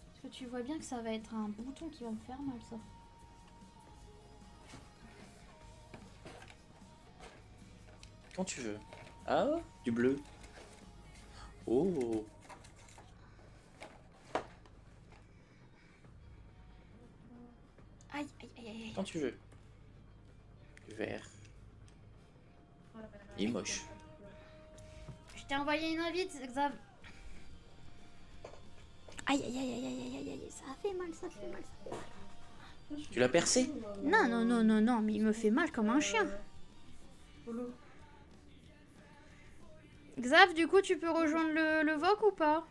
Parce que tu vois bien que ça va être un bouton qui va me faire mal, ça. Quand tu veux. Ah, du bleu. Oh. Aïe, aïe, aïe, aïe. Quand tu veux. Du vert. Il est moche. Je t'ai envoyé une invite, Xav. Aïe, aïe, aïe, aïe, aïe, aïe, aïe, ça fait mal, ça fait mal. Ça fait mal. Tu l'as percé? Non, non, non, non, non, mais il me fait mal comme un chien. Xav, du coup, tu peux rejoindre le VOC ou pas?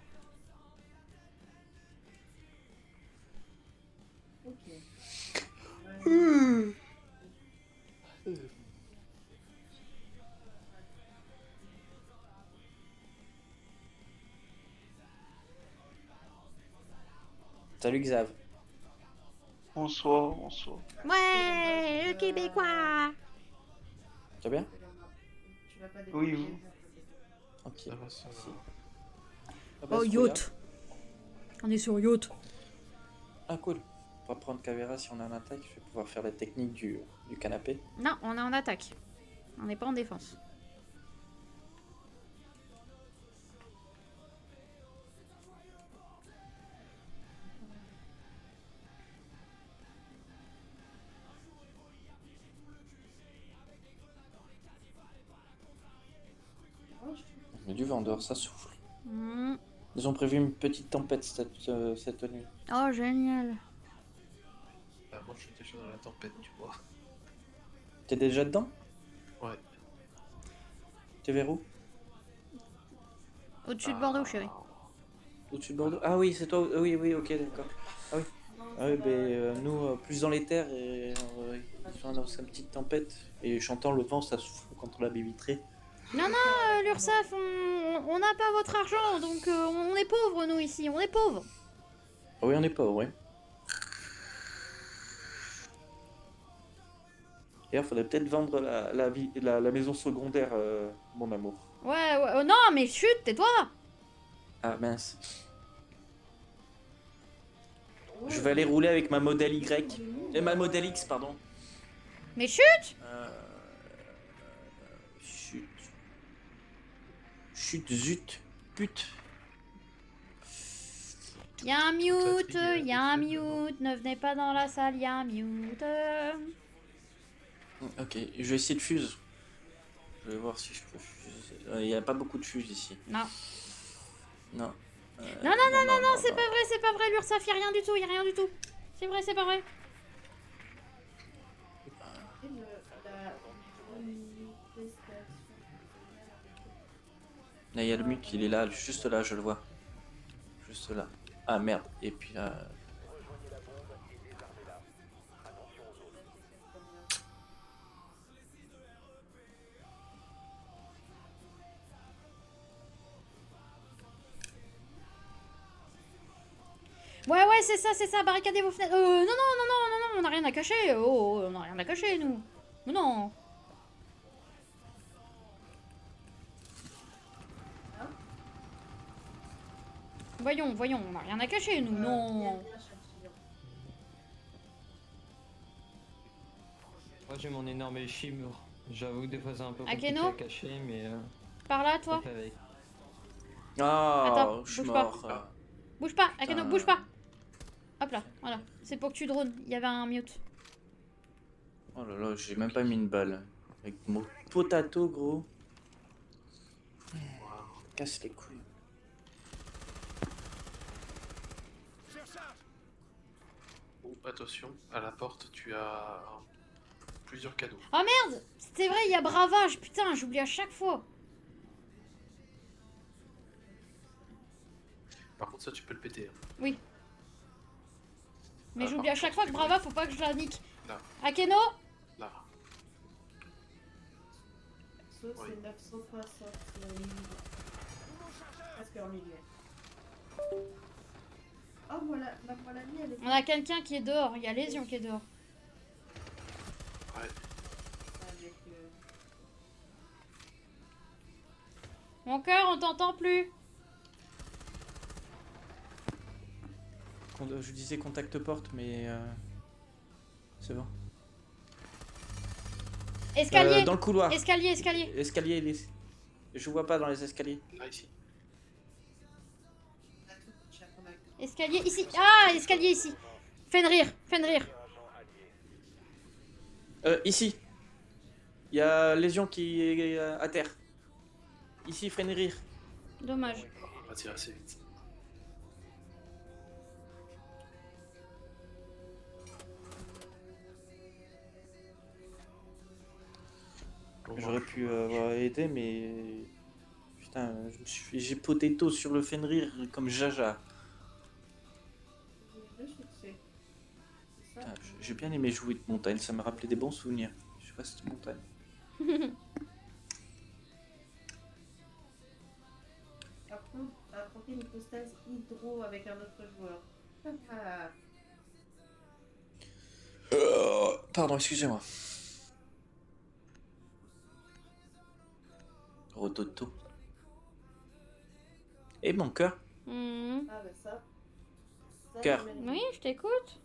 Salut Xav. Bonsoir, bonsoir. Ouais, le Québécois. Tu vas bien? Tu vas pas Oui, décoller. oui. Tranquille. Ça va, ça va. Ah bah, Oh, c'est yacht. On est sur yacht. trop bien. Ah cool. On va prendre Cavera si on a un attaque. Je vais pouvoir faire la technique du canapé. Non, on est en attaque. On n'est pas en défense. On a du vent dehors, ça souffle. Hmm. Ils ont prévu une petite tempête cette nuit. Oh, génial. Bah, moi, je suis déjà dans la tempête, tu vois. T'es déjà dedans? Ouais. T'es vers où? Au-dessus de Bordeaux, chérie. Au-dessus de Bordeaux? Ah oui, c'est toi. Oui, oui, ok, d'accord. Ah oui. Ah oui, ben nous, plus dans les terres, et ils sont dans cette petite tempête. Et j'entends le vent, ça souffle contre la baie vitrée. L'URSSAF, on n'a pas votre argent, donc on est pauvres, nous, ici. On est pauvres. Ah oui, on est pauvres, oui. D'ailleurs, faudrait peut-être vendre la maison secondaire, mon amour. Ouais, ouais. Oh, non, mais chut, tais-toi. Ah mince. Je vais aller rouler avec ma modèle Y. Ma modèle X, pardon. Mais chut. Chut. Chut, zut, pute. Y a un mute, Patrick, y a un Patrick, mute. Ne venez pas dans la salle, y a un mute. Ok, je vais essayer de fuse. Je vais voir si je peux fuse. Il n'y a pas beaucoup de fuse ici. Non. Non. Non, c'est pas vrai, l'URSAF, y a rien du tout, y a rien du tout. C'est vrai, c'est pas vrai. Et la manifestation. Là, il y a le mute, il est là, juste là, je le vois. Juste là. Ah merde, et puis là. Ouais, c'est ça, barricadez vos fenêtres. Non, on a rien à cacher. On a rien à cacher, nous. Mais non. Voyons, on a rien à cacher, nous, non. Moi j'ai mon énorme chimure. J'avoue que des fois c'est un peu compliqué Akeno à cacher, mais Par là, toi. on fait avec. Ah, Attends, je suis bouge pas. mort. Bouge pas, Akeno, Putain. bouge pas. Hop là, voilà. C'est pour que tu drones. Il y avait un mute. Oh là là, j'ai même pas mis une balle. Avec mon potato, gros. Casse les couilles. Oh, attention, à la porte, tu as plusieurs cadeaux. Oh merde. C'est vrai, il y a bravage. Putain, j'oublie à chaque fois. Par contre, ça, tu peux le péter. hein. Oui. Mais Ah, j'oublie par à chaque contre, fois que Brava, faut pas que je la nique. Là. Akeno. Là. Sauf Oui. c'est 960 presque en milieu. Oh voilà, voilà mis elle est On a quelqu'un qui est dehors. Il y a Lésion qui est dehors. Ouais. avec Mon cœur, on t'entend plus. Je disais contact porte, mais c'est bon. Escalier. Dans le couloir. Escalier. Escalier, je vois pas dans les escaliers. Là, ici. Escalier ici. Ah, escalier ici. Fenrir. Ici. Il y a Lésion qui est à terre. Ici, Fenrir. Dommage. On va tirer assez vite. Bon, J'aurais pu avoir aidé, mais. Putain, j'ai potato sur le Fenrir comme Jaja. le succès. C'est ça. Putain, j'ai bien aimé jouer de montagne, ça m'a rappelé des bons souvenirs. Je fasse de montagne. Affronter une postase hydro avec un autre joueur. Ah, Pardon, excusez-moi. Rototo. Et mon cœur, Mhm. ah bah ça. Cœur. je vais- Oui, je t'écoute.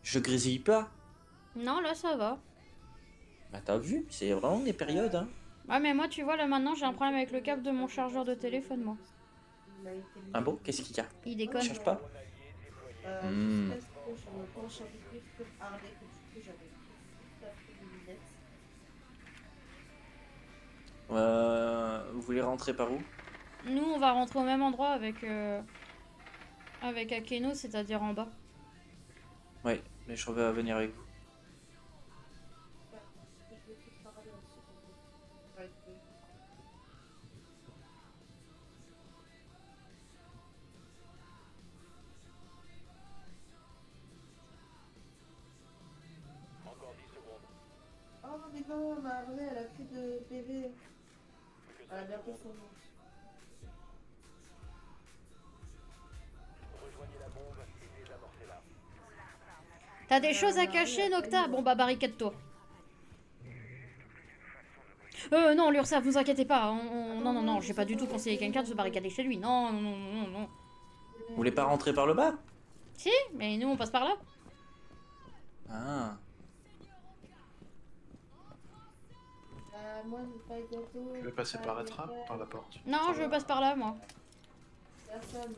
je grésille pas. Non, là, ça va. Bah t'as vu, c'est vraiment des périodes, hein. Ouais, mais moi, tu vois, là, maintenant, j'ai un problème avec le câble de mon chargeur de téléphone, moi. Il a été mis- Ah bon, qu'est-ce qu'il y a? Il Ça déconne. cherche pas? Jusqu'à ce que je me penche un peu plus sur Harley, que du coup j'avais tout à fait des lunettes. Vous voulez rentrer par où? Nous, on va rentrer au même endroit avec Akeno, c'est-à-dire en bas. Ouais, mais je vais venir avec vous. Je vais tout parler ensuite. Ça va être cool. Oh mais non, ma vraie, elle a plus de PV. Elle a bientôt son nom. T'as des choses à cacher, Nocta? Bon, bah, barricade-toi. Non, l'URSAF, vous inquiétez pas. Non, j'ai pas du tout conseillé quelqu'un de se barricader chez lui. Non. Vous voulez pas rentrer par le bas? Si, mais nous, on passe par là. Ah. Moi, je vais pas bientôt. Tu veux passer par la trappe, par la porte? Non, je passe par là, moi. Personne.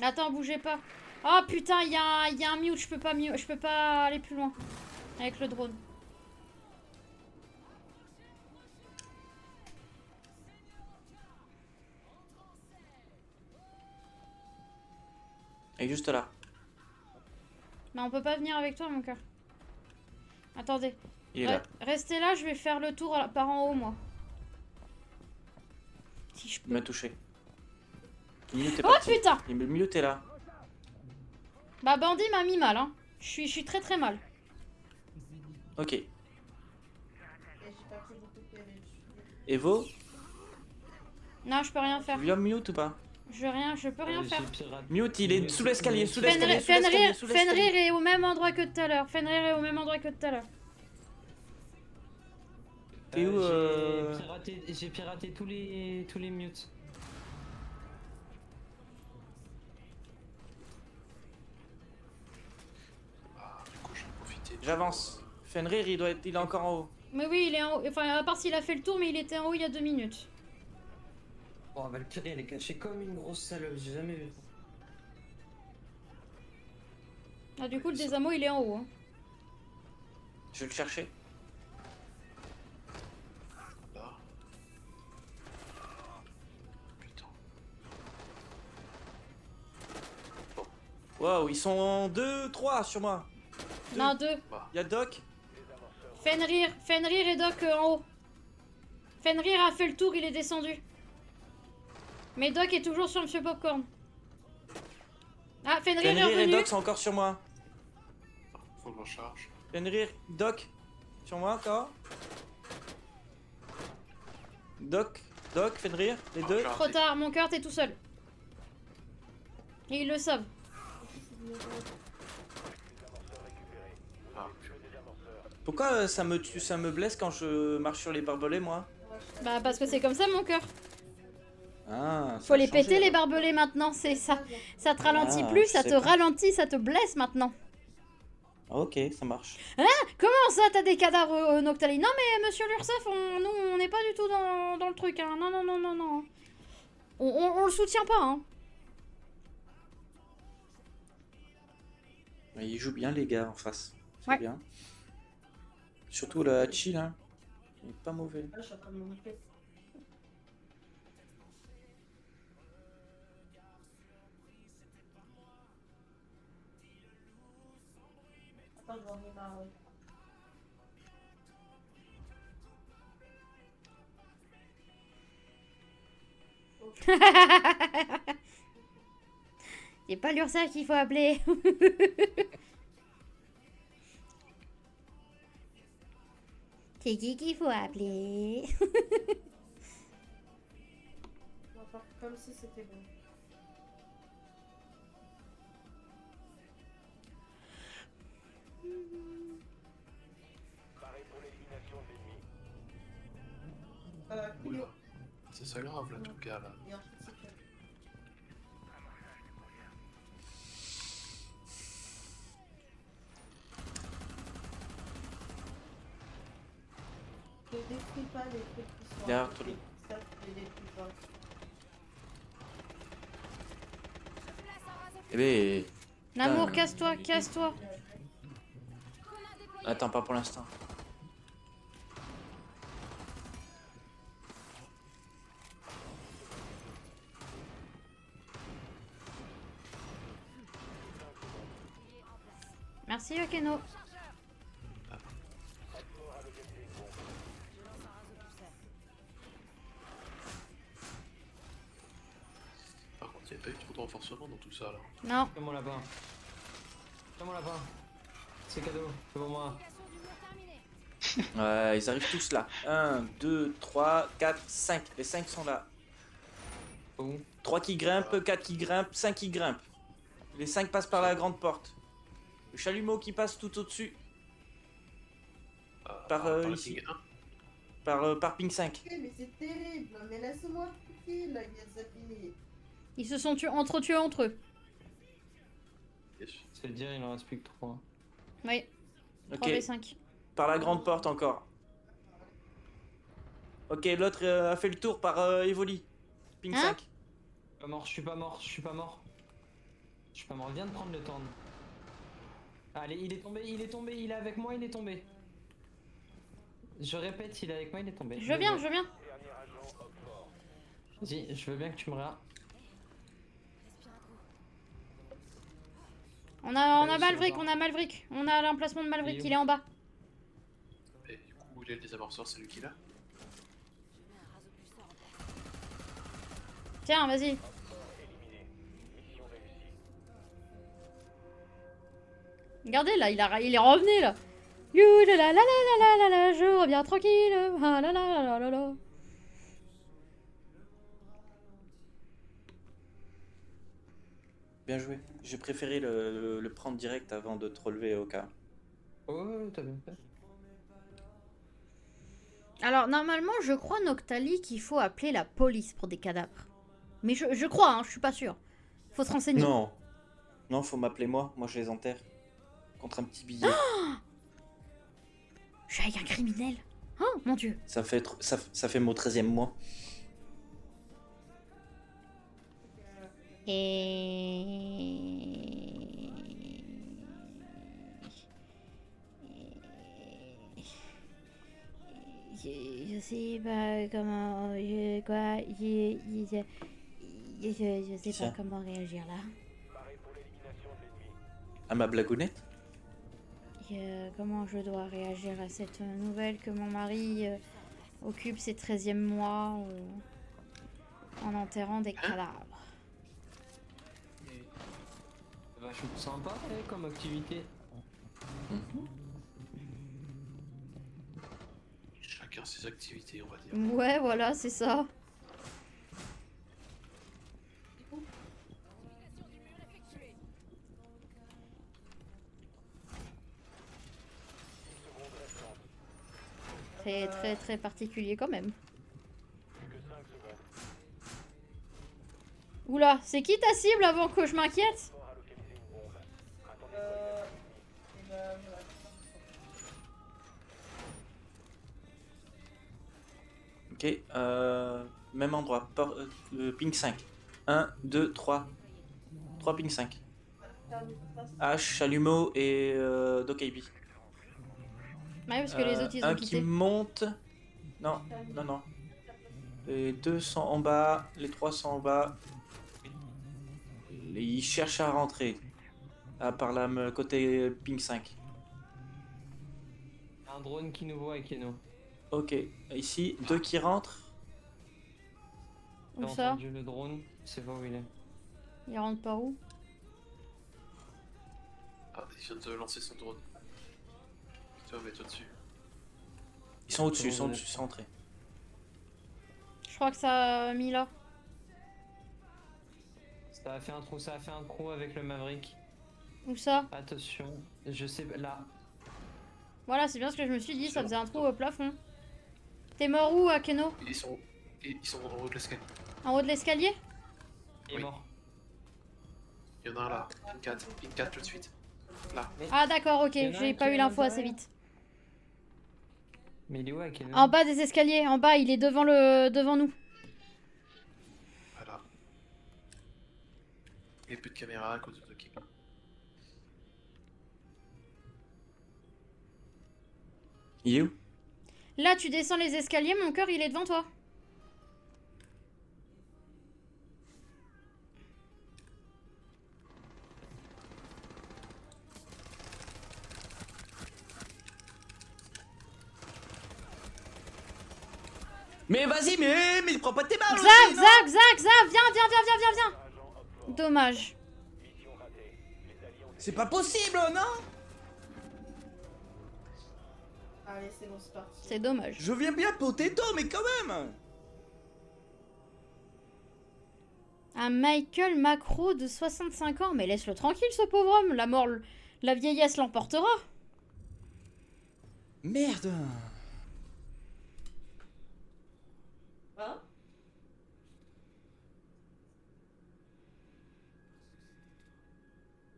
Attends, bougez pas. Oh putain, il y a un mute, je peux pas aller plus loin avec le drone. Il est juste là. Mais on peut pas venir avec toi, mon cœur. Attendez. Il est là. Restez là, je vais faire le tour par en haut, moi. Si je Il peux. m'a touché. Le milieu est Oh parti. putain! Le milieu est là. Bah, bandit m'a mis mal, hein. Je suis très très mal. Ok. Et j'ai pas pris beaucoup de PV. Evo, Non, je peux rien tu faire. viens mute ou pas? Je peux rien faire. Mute, il est sous l'escalier, sous l'escalier, sous l'escalier, sous l'escalier. Fenrir est au même endroit que tout à l'heure. Fenrir est au même endroit que tout à l'heure. T'es où J'ai piraté tous les mutes. Ah, du coup, je vais profiter. J'avance. Fenrir, il est encore en haut. Mais oui, il est en haut. Enfin, à part s'il a fait le tour, mais il était en haut il y a 2 minutes. Oh, Valkyrie, elle est cachée comme une grosse salope, j'ai jamais vu. Ah, du coup, le désamo, il est en haut. Hein. Je vais le chercher. Là. Putain. Waouh, ils sont 2, 3 sur moi. Non, 2. Il y a Doc. Fenrir et Doc en haut. Fenrir a fait le tour, il est descendu. Mais Doc est toujours sur Monsieur Popcorn. Ah, Fenrir est Fenrir et revenu. Doc sont encore sur moi. Faut que j'en charge. Fenrir, Doc, sur moi encore. Doc, Fenrir, les deux. Trop tard, mon cœur, t'es tout seul. Et ils le savent. Ah, Pourquoi ça me tue, ça me blesse quand je marche sur les barbelés, moi? Bah, parce que c'est comme ça, mon cœur. Ah, ça Faut a les changé, péter, les alors. barbelés, maintenant. C'est ça. Ça te ralentit Ah, plus, je ça sais te pas. ralentit, ça te blesse maintenant. Ok, ça marche. Comment ça, t'as des cadavres Noctali? Non, mais monsieur l'Ursef, nous, on n'est pas du tout dans le truc, hein. Non, non, non, non, non. On le soutient pas, hein. Mais ils jouent bien, les gars, en face. C'est Ouais. bien. Surtout le Hachi, là. Il est pas mauvais. Là, je suis en train de me monter. Attends, je vais enlever ma... C'est pas l'Ursef qu'il faut appeler. C'est qui qu'il faut appeler? On va faire comme si c'était bon. oula. C'est ça grave là, tout cas là. Et ensuite, c'est que... Ne détruis pas les trucs qui sont... Derrière à côté. toi. Ça, tu les détruis pas. Eh ben... L'amour, Putain. casse-toi, casse-toi. Attends, pas pour l'instant. Merci, Okeno. Par contre, il n'y a pas eu trop de renforcement dans tout ça là. Non. Fais mon lapin. Fais mon lapin. C'est cadeau, c'est pour moi. Ouais, ils arrivent tous là. 1, 2, 3, 4, 5. Les 5 sont là. Où 3 qui grimpent, 4 qui grimpent, 5 qui grimpent. Les 5 passent par la grande porte. Le chalumeau qui passe tout au-dessus. Par, le ici. ping 1. Par ping 5. Mais c'est terrible, mais laisse-moi tranquille, Yazapini. Ils se sont entretués entre eux. Yes. C'est-à-dire, il en reste plus que 3. Oui, Ok. 3v5. Par la grande porte encore. Ok, l'autre a fait le tour par Evoli. Ping Hein 5. Pas mort, je suis pas mort, je suis pas mort. Je peux me reviens de prendre le temps. Allez, il est tombé, il est tombé, il est avec moi, il est tombé. Je répète, il est avec moi, il est tombé. Je viens, je viens. Vas-y, je veux bien que tu me regardes. On a je sais Malvrick, pas. on a Malvrick. On a l'emplacement de Malvrick, Il est où il est en bas. Et du coup, il est le désamorceur, c'est lui qui l'a. Tiens, vas-y. Regardez là, il est revenu là. You la la la la la la la, je reviens tranquille. Ah la la la la la. Bien joué. J'ai préféré le prendre direct avant de te relever au cas. Oh, t'as bien fait. Alors normalement, je crois Noctali qu'il faut appeler la police pour des cadavres. Mais je crois, hein, je suis pas sûre. Faut se renseigner. Non. Non, faut m'appeler moi. Moi, je les enterre. Contre un petit billet. Je suis avec un criminel. Oh mon dieu. Ça fait mon 13e mois. Je sais pas comment... Je sais Tiens. pas comment réagir là. À ma blagounette. Comment je dois réagir à cette nouvelle que mon mari occupe ses 13e mois en enterrant des cadavres. Vachement sympa comme activité. Chacun ses activités, on va dire. Ouais, voilà, c'est ça. C'est très très particulier quand même. Oula, c'est qui ta cible avant que je m'inquiète? Et bah, voilà. Ok, même endroit. Ping 5. 1, 2, 3. 3 ping 5. H, Chalumeau et Dokaibi. Ouais, parce que les autres ils un ont qui quitté. monte. Non, non, non. Les 2 sont en bas, les 3 sont en bas. Ils cherchent à rentrer. Par le côté ping 5. Un drone qui nous voit avec Keno. Ok, ici, 2 qui rentrent. Où J'ai ça? entendu le drone, c'est pas où il est. Il rentre par où? Ah, il vient de lancer son drone. Toi, mets-toi dessus. Ils sont au-dessus, ils sont Comment vous au-dessus, êtes ils sont entrés. Je crois que ça a mis là. Ça a fait un trou avec le Maverick. Où ça? Attention, je sais là. Voilà, c'est bien ce que je me suis dit, ça Sur- faisait un trou au plafond. T'es mort où, Akeno? Ils sont en haut de l'escalier. En haut de l'escalier? Il est Oui. mort. Il y en a un là. Pin 4 tout de suite. Là. Ah d'accord, ok, Il y en a j'ai un pas qui eu est l'info à assez l'intérieur. vite. Mais il est où avec Keno? En bas des escaliers, en bas, il est devant nous. Voilà. Il n'y a plus de caméra à cause de Toki. Il est où? Là, tu descends les escaliers, mon cœur, il est devant toi. Mais vas-y, mais prends pas tes balles Xav, aussi, non Xav, viens. Dommage. C'est pas possible, non? Allez, c'est bon, c'est parti. C'est dommage. Je viens bien potato, mais quand même. Un Michael Macro de 65 ans, mais laisse-le tranquille, ce pauvre homme. La mort, la vieillesse l'emportera. Merde. Hein?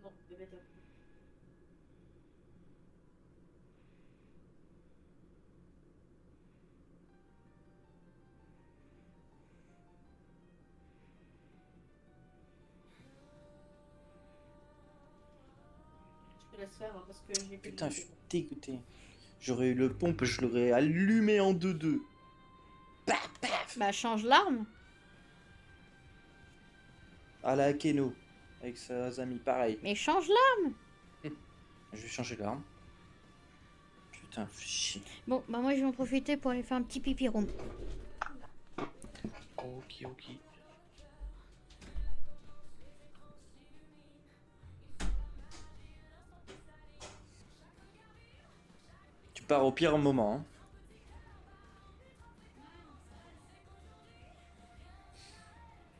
Non, bébé, t'as... te laisse faire, hein, parce que j'ai plus de Putain, je suis idées. dégoûté. J'aurais eu le pompe, je l'aurais allumé en 2-2. Paf, paf. Bah, change l'arme. À la Akeno. Avec ses amis, pareil. Mais change l'arme. Je vais changer l'arme. Putain, fais chier. Bon, bah, moi, je vais en profiter pour aller faire un petit pipi rond. Ok, ok. Tu pars au pire moment. Hein.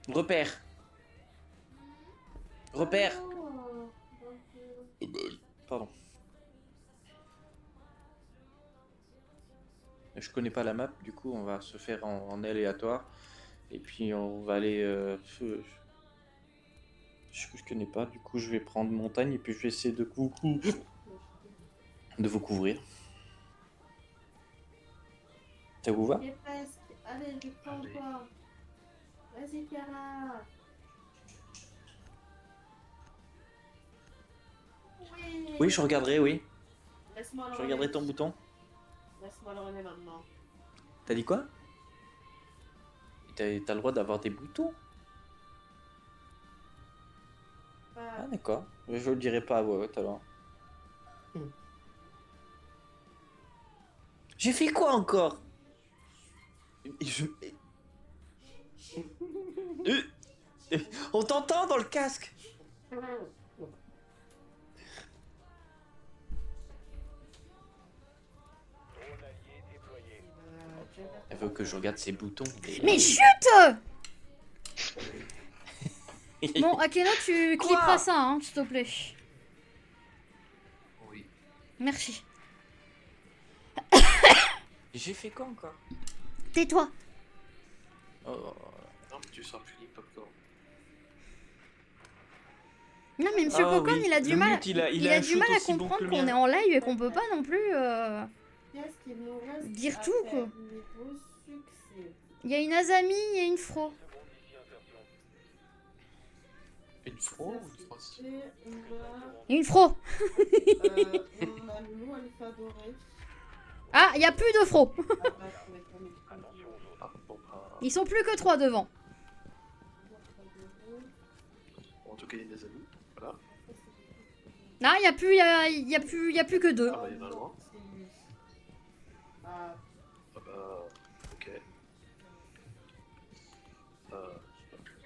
Repère. Repère. Pardon. Je connais pas la map, du coup on va se faire en aléatoire. Et puis on va aller... je connais pas, du coup je vais prendre montagne et puis je vais essayer de vous couvrir. Ça vous va? Et presque. Allez, je prends Allez. toi. Vas-y, Cara. Oui. Oui, je regarderai, oui. Laisse-moi le Je regarderai relais. ton bouton. Laisse-moi le relais maintenant. T'as dit quoi? T'as le droit d'avoir des boutons? Ah Pas- d'accord. Je le dirai pas à voix haute alors. J'ai fait quoi encore? Je... On t'entend dans le casque. Elle veut que je regarde ses boutons. Mais chut. Bon, Akeno, tu Quoi clipperas ça, hein, s'il te plaît. Oui. Merci. J'ai fait quoi encore? Tais-toi. Oh. Non, mais tu sors plus popcorn. Non, mais Monsieur Ah Popcorn, oui, il a du le mal. mute, il a Il un a du shoot mal à aussi bon que comprendre le qu'on mien. est en live et qu'on peut pas non plus. Qu'est-ce qu'il nous reste Dire à tout, faire quoi. niveau succès? Il y a une Azami et une Fro. Une fois ou une fois C'est- on a, Et une Fro. on a le loup alpha doré. Ah, il y a plus de Fro. Ah, bah, faut mettre un autre alpha Ah, bon, bah, Ils sont plus que 3 devant. doré. en tout cas, il y a des amis. Voilà. Ah, il y a plus, il y a plus que 2. Ah, bah, il y en a loin. C'est lui. Ah, Ah, bah, ok.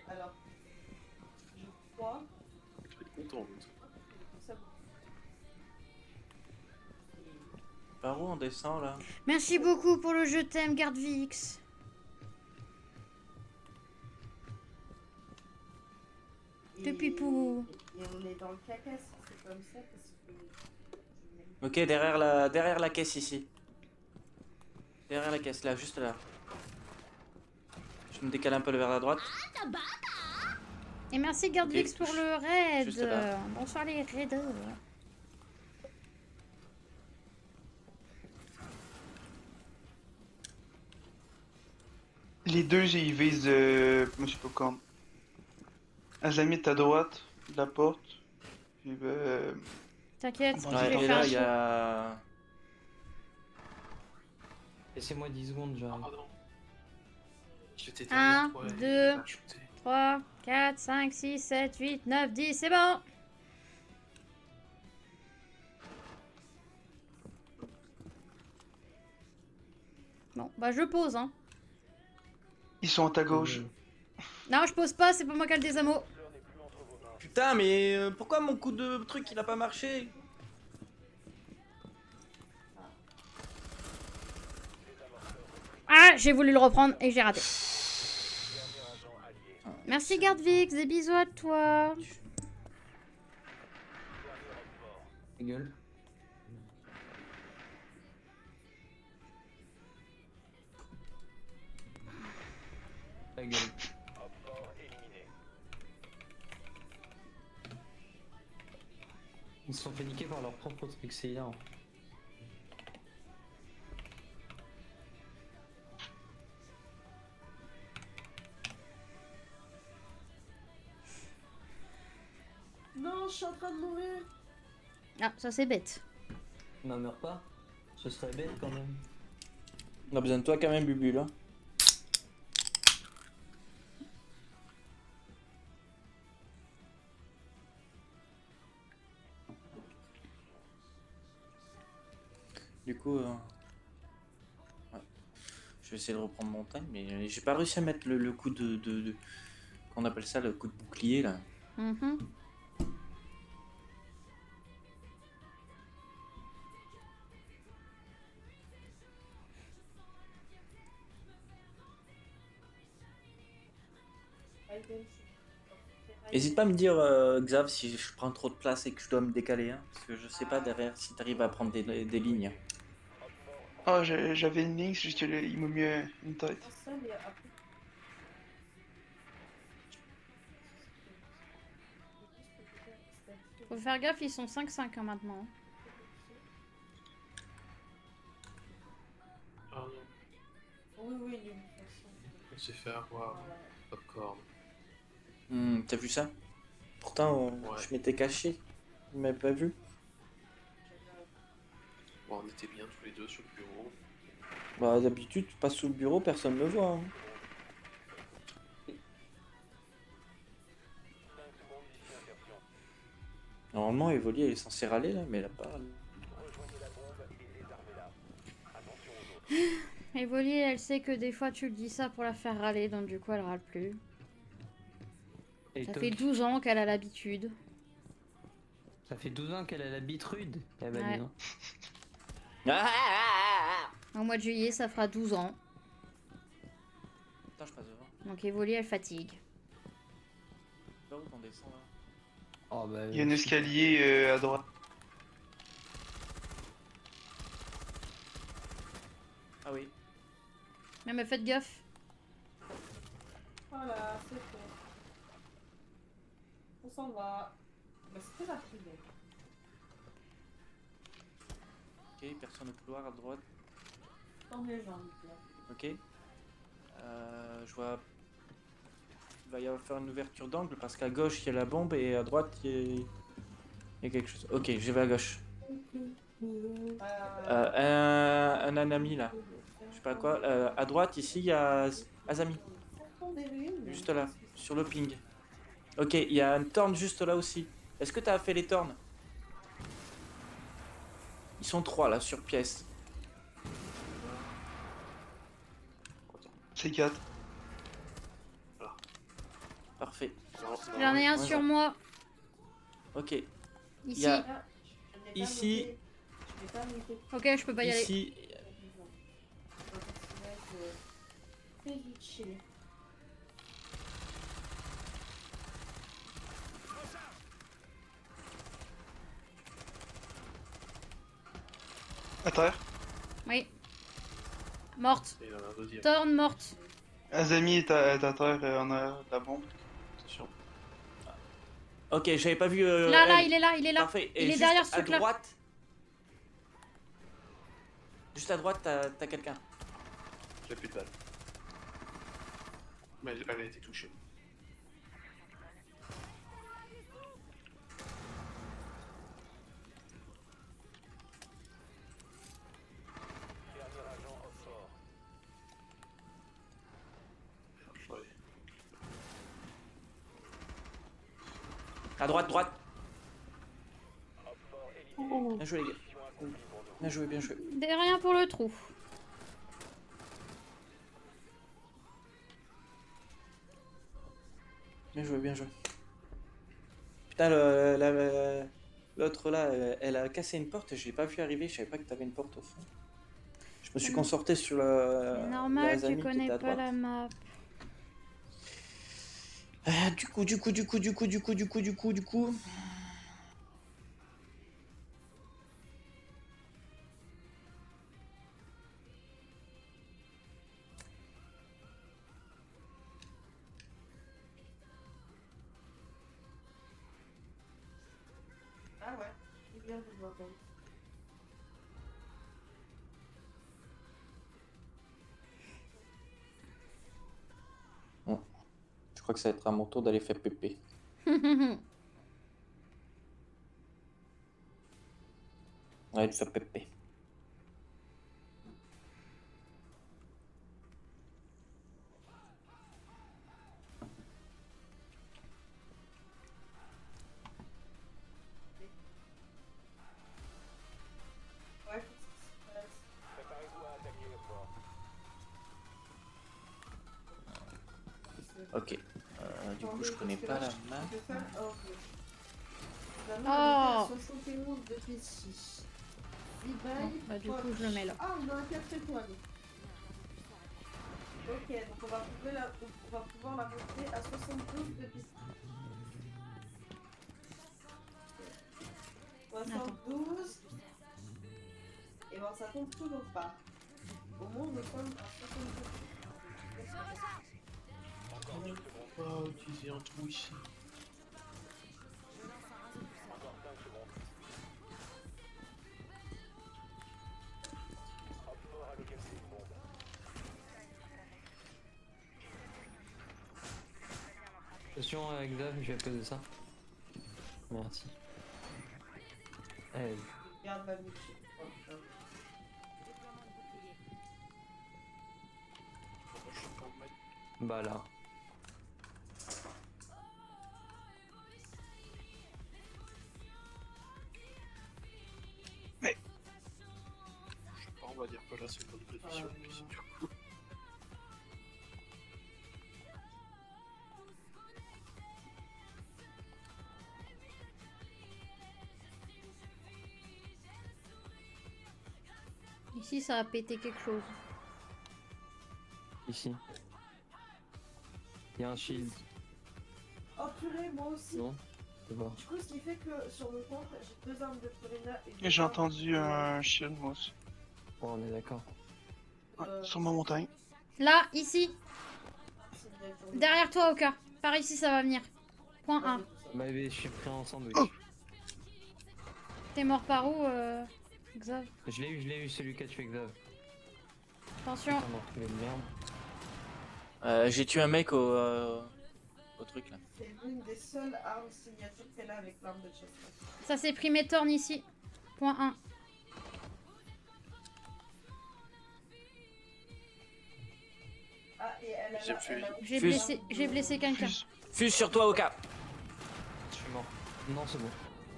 alors, je crois Tu vas être content, que l'autre. ça vous... Par où on descend là? Merci beaucoup pour le je t'aime, Garde VX. Depuis pour. Et on est dans le caca si c'est comme ça parce que... Ok, derrière la caisse ici. Derrière la caisse là, juste là. Je me décale un peu vers la droite. Et merci Garde Ok, VX pour le raid. juste là. Bonsoir les raiders. Les deux, ils visent Monsieur Popcorn. Azami est à droite de la porte. Puis, T'inquiète, Bon, je Ouais, vais et faire là un il y show. a. Laissez-moi 10 secondes, Ah, j'arrive. pardon. J'étais Un, derrière toi. et deux. il m'a shooté. 3, 4, 5, 6, 7, 8, 9, 10, c'est bon. Bon, bah je pose, hein. ils sont à ta gauche. Non, je pose pas, c'est pas moi qui ai le désamo. Putain, mais pourquoi mon coup de truc il a pas marché? Ah, j'ai voulu le reprendre et j'ai raté. Merci Gardvix, des bisous à toi. Ta gueule. Ta gueule. Ils se sont fait niquer par leur propre truc, c'est hilarant. Non, je suis en train de mourir. Ah, ça c'est bête. N'en meurs pas. Ce serait bête quand même. On a besoin de toi quand même, Bubule. Hein. Du coup, ouais. Je vais essayer de reprendre mon time, mais j'ai pas réussi à mettre le coup de... Qu'on appelle ça, le coup de bouclier, là. Mhm. Hésite pas à me dire, Xav, si je prends trop de place et que je dois me décaler, hein, parce que je sais pas derrière si t'arrives à prendre des lignes. Oh, j'avais une ligne, c'est juste qu'il m'a mis une tête. Ça, mais après. Faut faire gaffe, ils sont 5-5 hein, maintenant. Ah non, Oui, oui, de toute façon. on s'est fait avoir. Voilà. Popcorn. T'as vu ça? Pourtant, Ouais. je m'étais caché. Vous m'avez pas vu? Bon, on était bien tous les deux sur le bureau. Bah, d'habitude, tu passes sous le bureau, personne ne me voit. Hein. Normalement, Evoli, elle est censée râler là, mais elle a pas râlé. Evoli, elle sait que des fois tu lui dis ça pour la faire râler, donc du coup elle râle plus. Et Ça toc. fait 12 ans qu'elle a l'habitude. Ça fait 12 ans qu'elle a la bite rude. Eh ben, Ouais. dis donc. Au mois de juillet, ça fera 12 ans. Putain, je passe devant. Donc Evoli, elle fatigue. Là où on descend là? Oh, bah, Il y a un escalier à droite. Ah oui. Non mais faites gaffe. Voilà, c'est fait. On s'en va. Bah, c'était rapide. Ok, personne au couloir à droite. Dans les jambes, là. Ok. Je vois. Il va y avoir faire une ouverture d'angle parce qu'à gauche il y a la bombe et à droite il y a quelque chose. Ok, je vais à gauche. Un Anami là. Je sais pas quoi. À droite ici il y a Azami. Juste là, sur le ping. Ok, il y a un torn juste là aussi. Est-ce que tu as fait les torns? Ils sont 3 là sur pièce. C'est 4. Parfait. J'en ai un Ouais, sur ouais. moi. Ok. Ici. y a- Ici. Ok, je peux pas y aller. Ici. À terre. Oui. Morte. Et il y en a un deuxième. Torn morte. Azami est à terre, on a la bombe. Attention. Ok, j'avais pas vu. Là, là, elle. il est là, il est là. Parfait. Et Il est juste derrière ce à truc-là. droite. Juste à droite, t'as quelqu'un. J'ai plus de balles. Mais elle a été touchée. Ouais. À droite, droite. Bien joué, les gars. Bien joué, bien joué. Rien pour le trou. Bien joué, bien joué. Putain, l'autre là, elle a cassé une porte et je l'ai pas vu arriver. Je savais pas que t'avais une porte au fond. Je me suis concentré sur C'est la normal, Azami tu qui connais était à pas droite. la map. Du coup. Ah ouais, c'est bien de voir ça. Je crois que ça va être à mon tour d'aller faire pépé. Ouais, il fait pépé. Ouais, faut que ça se passe. Ok. Du coup, je connais pas la map. Oh. 71 de P6. Bon, bah, du coup, je le mets là. Ah, on a un 4 étoiles. Ok, donc on va pouvoir la monter à 72 de P6. 72. Et ben ça tombe toujours pas. Au moins nous sommes à 72. On va utiliser un trou ici. Attention, Xav, je vais poser ça. Merci. Allez. Garde ma bouche. Bah là. Je sais pas, on va dire que là c'est une bonne position. Puis c'est tout. Ici, ça a pété quelque chose. Ici. Il y a un shield. Oh purée, moi aussi. Non? C'est bon. Du coup, ce qui fait que sur le compte, j'ai 2 armes de Purina et Et j'ai entendu un chien, moi aussi. Bon, on est d'accord. Ouais, sur ma montagne. Là, ici. Derrière toi, Oka. Par ici, ça va venir. Point 1. Bah, je suis pris en sandwich. Oh. T'es mort par où, Xav? Je l'ai eu, celui qu'a tué Xav. Attention. Putain, on a retrouvé de merde. J'ai tué un mec au truc là. C'est l'une des seules armes signatures qu'elle a avec l'arme de Chester. Ça s'est pris mes tornes ici. Point 1. Ah, et elle a Deuxième la- fusil. elle a- Fuse. J'ai blessé quelqu'un. Fuse. Fuse sur toi, Oka. Je suis mort. Non, c'est bon.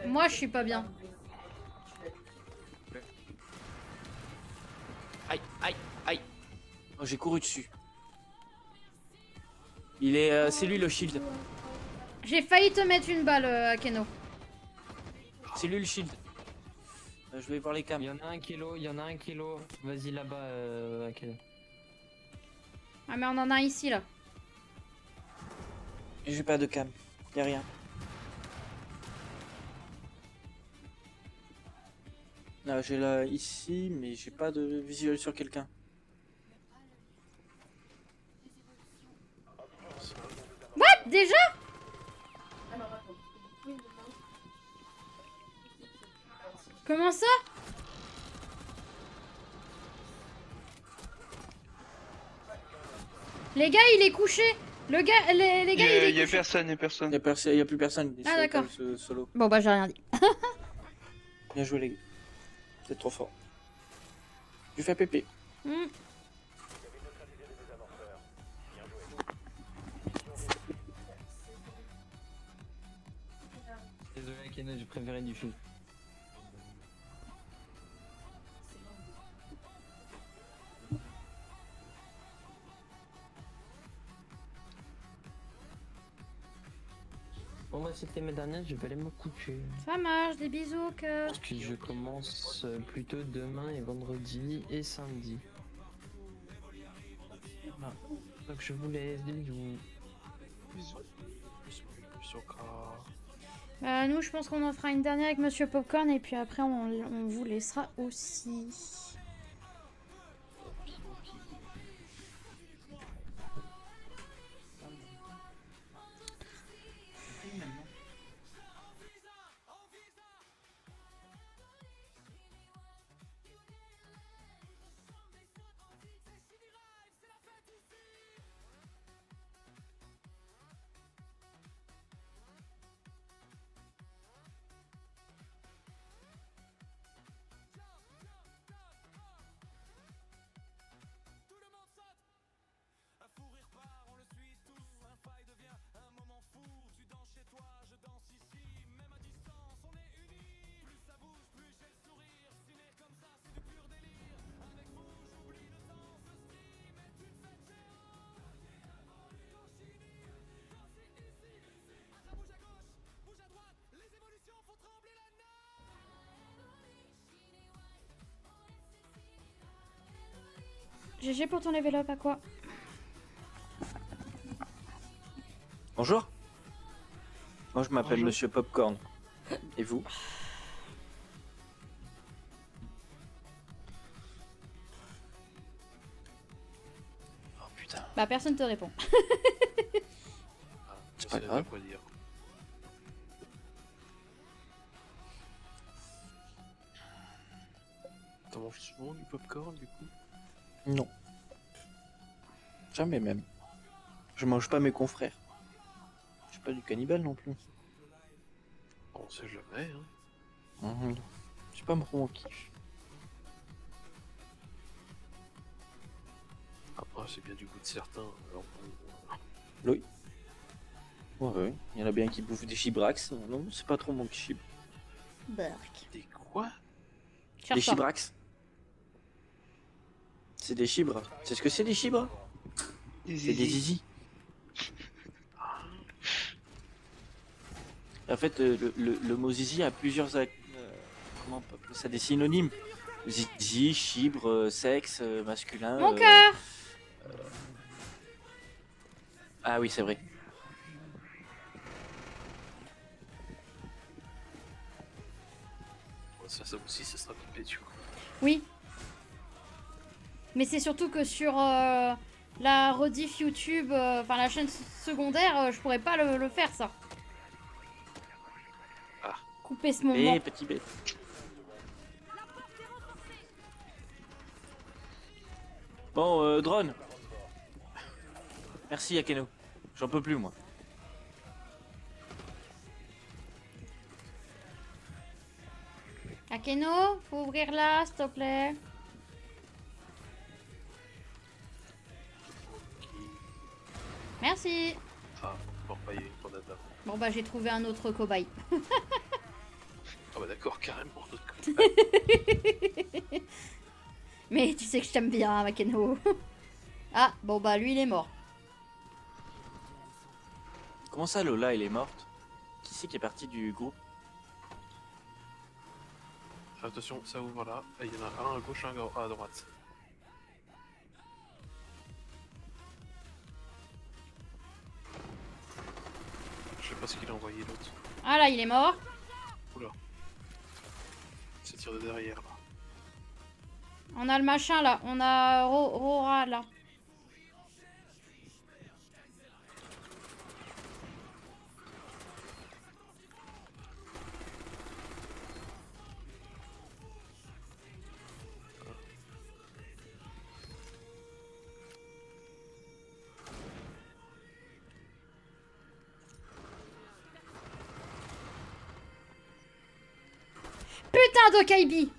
Moi, je suis pas bien. Aïe, aïe, aïe. Oh, j'ai couru dessus. Il est. C'est lui le shield. J'ai failli te mettre une balle, Akeno. C'est lui le shield. Je vais voir les Il cams. y en a un kilo, il y en a un kilo. Vas-y là-bas, Akeno. Ah, mais on en a ici, là. J'ai pas de cam. Y'a rien. Là, j'ai là ici, mais j'ai pas de visuel sur quelqu'un. Déjà? Alors, attends. Oui, Comment ça? Les gars, il est couché. Le gars, les gars, il est Il y a couché. personne, il y a personne. Y a plus personne. Ah, d'accord. Solo. Bon, bah, j'ai rien dit. Bien joué, les gars. Vous êtes trop fort. Tu fais pépé. Hmm. Désolé, Akeno, j'ai préféré du feu. Bon bah c'était mes dernières, je vais aller me coucher. Ça marche, des bisous, que. Parce que je commence plutôt demain et vendredi et samedi. Voilà. Donc je vous laisse, des bisous. Nous, je pense qu'on en fera une dernière avec Monsieur Popcorn et puis après, on vous laissera aussi. GG pour ton level up, à quoi? Bonjour. Moi, je m'appelle Bonjour. Monsieur Popcorn. Et vous? Oh putain. Bah, personne te répond. Ah, je pas sais grave. quoi dire. T'en manges souvent du popcorn du coup? Non. Jamais même. Je mange pas mes confrères. Je suis pas du cannibale non plus. On sait jamais, hein. Je suis pas mon kiff. Après, c'est bien du goût de certains. Alors, bon, Oui. Ouais. Il y en a bien qui bouffent des chibrax. Non, c'est pas trop mon chib. Bark. des quoi? Des Cherche pas. chibrax. C'est des chibres. C'est ce que c'est des chibres? Des C'est des zizi. zizi. En fait, le mot zizi a plusieurs. Comment on peut appeler ça? Des synonymes. Zizi, chibre, sexe, masculin. Mon cœur. Ah oui, c'est vrai. Ça aussi, ça sera pipé du coup. Oui. Mais c'est surtout que sur la rediff YouTube, enfin la chaîne secondaire, je pourrais pas le faire ça. Ah. Couper ce moment. Eh, petit bête. Bon, drone. Merci, Akeno. J'en peux plus, moi. Akeno, faut ouvrir là, s'il te plaît. Merci. Ah, bon, bah, il y a une grenade là. Bon bah j'ai trouvé un autre cobaye. Ah bah d'accord, carrément. de l'autre côté. Mais tu sais que je t'aime bien, Akeno. Ah, bon bah lui il est mort. Comment ça, Lola, elle est morte? Qui c'est qui est parti du groupe? Attention, ça ouvre là. Et il y en a un à gauche, un à droite. Je sais pas ce qu'il a envoyé l'autre. Ah là, il est mort. Ça tire de derrière là. On a le machin là. On a Rora là. Putain de Kaibi.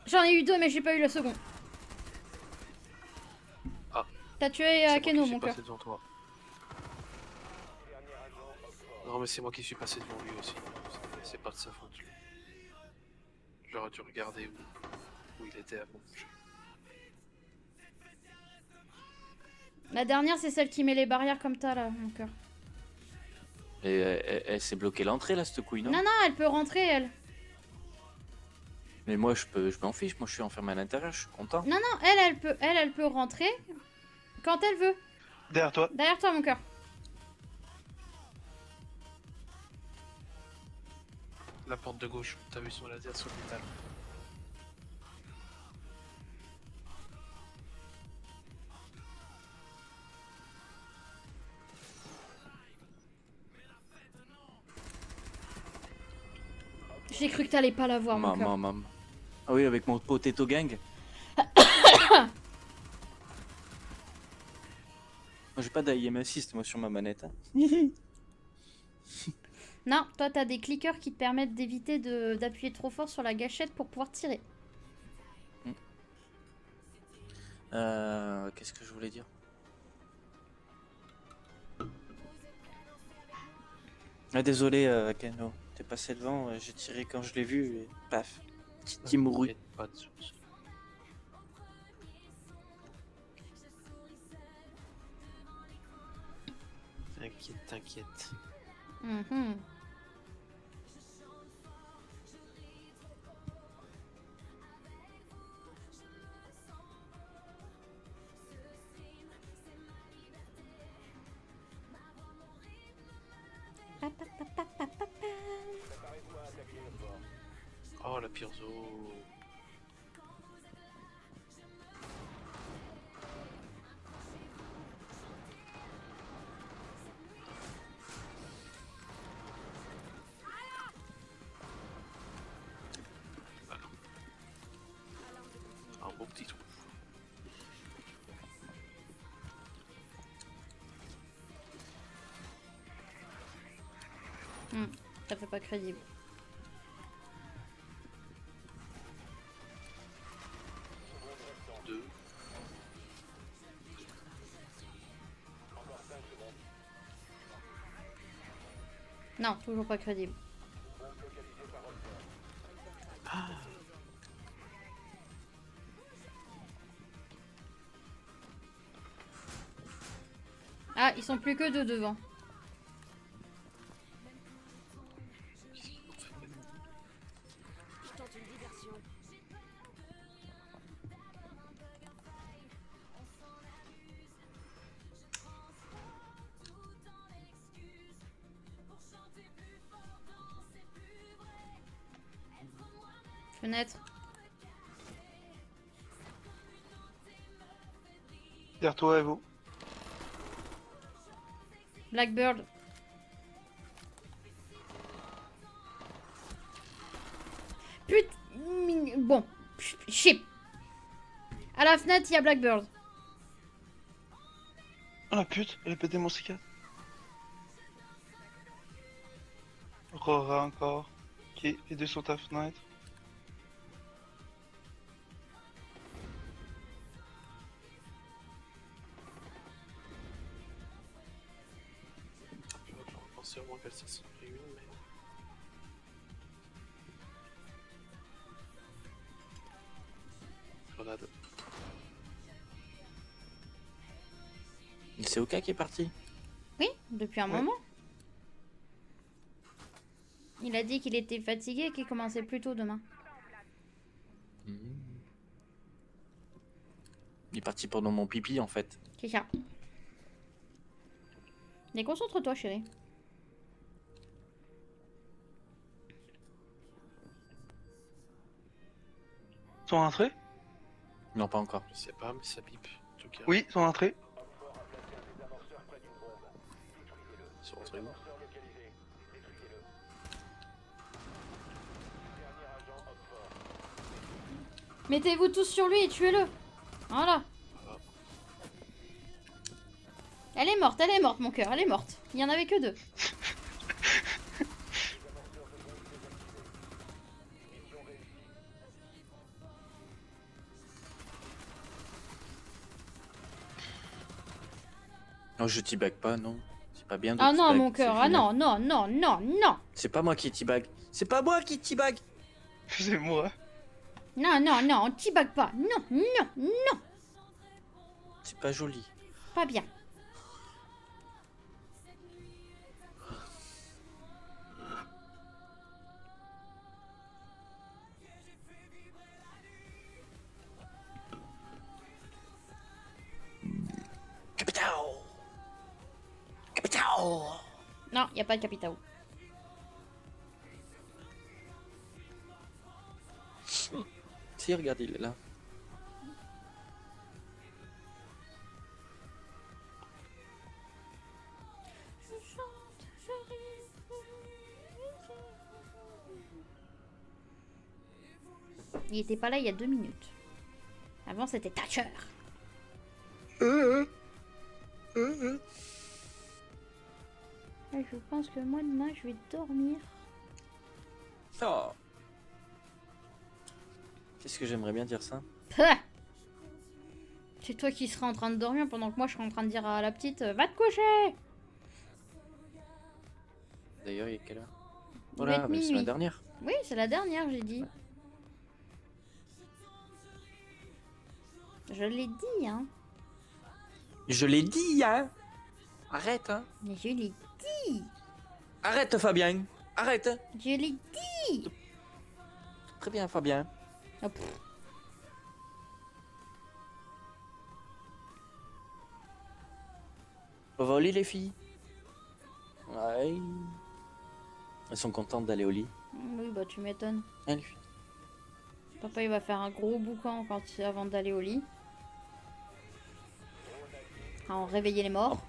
J'en ai eu deux mais j'ai pas eu le second. Ah. T'as tué C'est moi Akeno qui suis mon cœur. passé devant toi. Non mais c'est moi qui suis passé devant lui aussi. C'est pas de sa faute. J'aurais dû regarder où il était avant. La dernière c'est celle qui met les barrières comme t'as là mon cœur. Et elle s'est bloquée l'entrée, là, cette couille, non? Non non elle peut rentrer elle. Mais moi, je m'en fiche. Moi, je suis enfermé à l'intérieur. Je suis content. Non non elle peut rentrer quand elle veut. Derrière toi. Derrière toi mon cœur. La porte de gauche, t'as vu son laser sur le métal. J'ai cru que t'allais pas la voir mon cœur. Maman. Ah oui, avec mon potato gang. Moi, j'ai pas d'AIM assist, moi, sur ma manette. Hein. Non, toi t'as des clickers qui te permettent d'éviter d'appuyer trop fort sur la gâchette pour pouvoir tirer. Qu'est-ce que je voulais dire? Ah, désolé, Kano. T'es passé devant, j'ai tiré quand je l'ai vu et paf. Titi mouru. Pas de soucis. T'inquiète, t'inquiète. Mhm. Oh, la pire zone. Voilà. Un beau petit trou. Ça fait pas crédible. Deux. Non, toujours pas crédible. Ah, ils sont plus que deux devant. Qu'est-ce qu'ils ont fait? Fenêtre. Derrière toi, Evo. Blackbird. Putain. Bon. Chip. À la fenêtre, il y a Blackbird. Oh la pute, elle a pété mon C4. Rora encore. Ok, les deux sont à fenêtre. Je pensais au moins qu'elle s'en serait une, mais. Grenade. C'est Oka qui est parti. Oui, depuis un Ouais. moment. Il a dit qu'il était fatigué et qu'il commençait plus tôt demain. Il est parti pendant mon pipi en fait. C'est ça. Mais concentre-toi, chérie. Ils sont rentrés? Non, pas encore. Je sais pas, mais ça pipe. En tout cas. Oui, ils sont rentrés. Ils sont rentrés où? Mettez-vous tous sur lui et tuez-le. Voilà. Elle est morte, mon cœur, elle est morte. Il y en avait que deux. Non, je teabag pas, non. C'est pas bien de Ah non, teabag, mon cœur, c'est ah vilain. non, non, non, non, non. C'est pas moi qui teabag. C'est pas moi qui teabag. C'est moi. Non, non, non, on teabag pas. Non, non, non. C'est pas joli. Pas bien. Capitao. Capitao. Non, y a pas de capitao. Si, regarde, il est là. Il était pas là il y a 2 minutes. Avant c'était Thatcher. Je pense que moi demain je vais dormir. Oh. Qu'est-ce que j'aimerais bien dire ça? Pah. C'est toi qui seras en train de dormir pendant que moi je serai en train de dire à la petite va te coucher. D'ailleurs, il est quelle heure? Il va Voilà, être mais c'est la minuit. dernière. Oui, c'est la dernière, j'ai dit. Je l'ai dit, hein. Je l'ai dit, hein. Arrête, hein. Mais je l'ai dit. Arrête, Fabien. Arrête. Je l'ai dit. Très bien, Fabien. Oh, pff. On va au lit, les filles. Ouais. Elles sont contentes d'aller au lit. Oui, bah tu m'étonnes. Hein, les filles. Papa il va faire un gros boucan avant d'aller au lit. En réveiller les morts.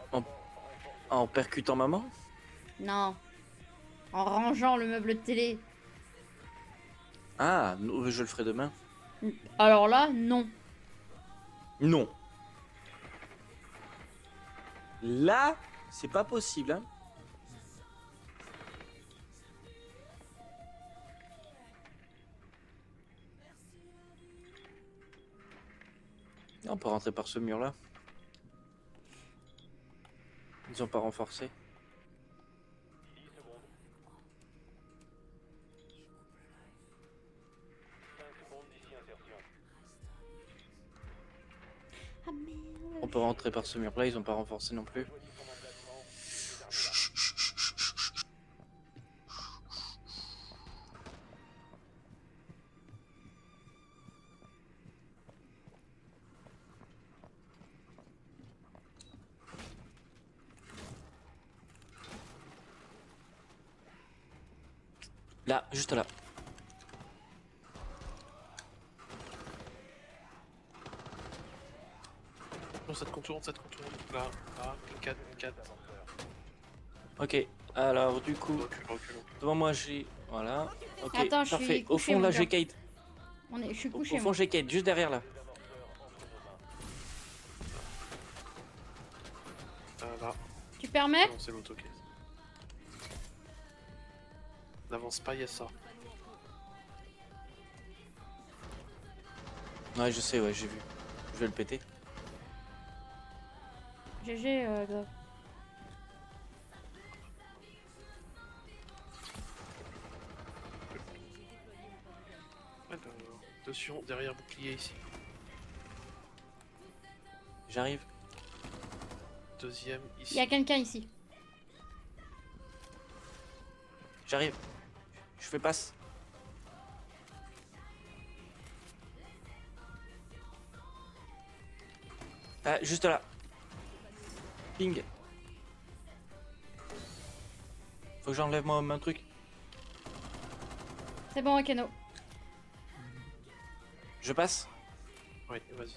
En percutant maman? Non. En rangeant le meuble de télé. Ah, je le ferai demain. Alors là, non. Non. Là, c'est pas possible, hein. On peut rentrer par ce mur-là. Ils ont pas renforcé. Ah merde. On peut rentrer par ce mur-là, ils ont pas renforcé non plus. Là, juste là. Non, ça te contourne. Là, 4. Ok, alors du coup, Recule. devant moi j'ai... Voilà. Ok, Attends, je suis parfait. Au couché, fond, mon là, gars. j'ai Kate. Je suis Au couché. fond, moi. j'ai Kate, juste derrière là. Là, Tu permets? c'est l'autocase. N'avance pas, il y a ça. Ouais, je sais, ouais, j'ai vu. Je vais le péter. GG, grave. Alors, attention, derrière bouclier ici. J'arrive. Deuxième ici. Il y a quelqu'un ici. J'arrive. Je fais passe. Ah, juste là. Ping. Faut que j'enlève moi un truc. C'est bon, Akeno. Je passe. Oui, vas-y.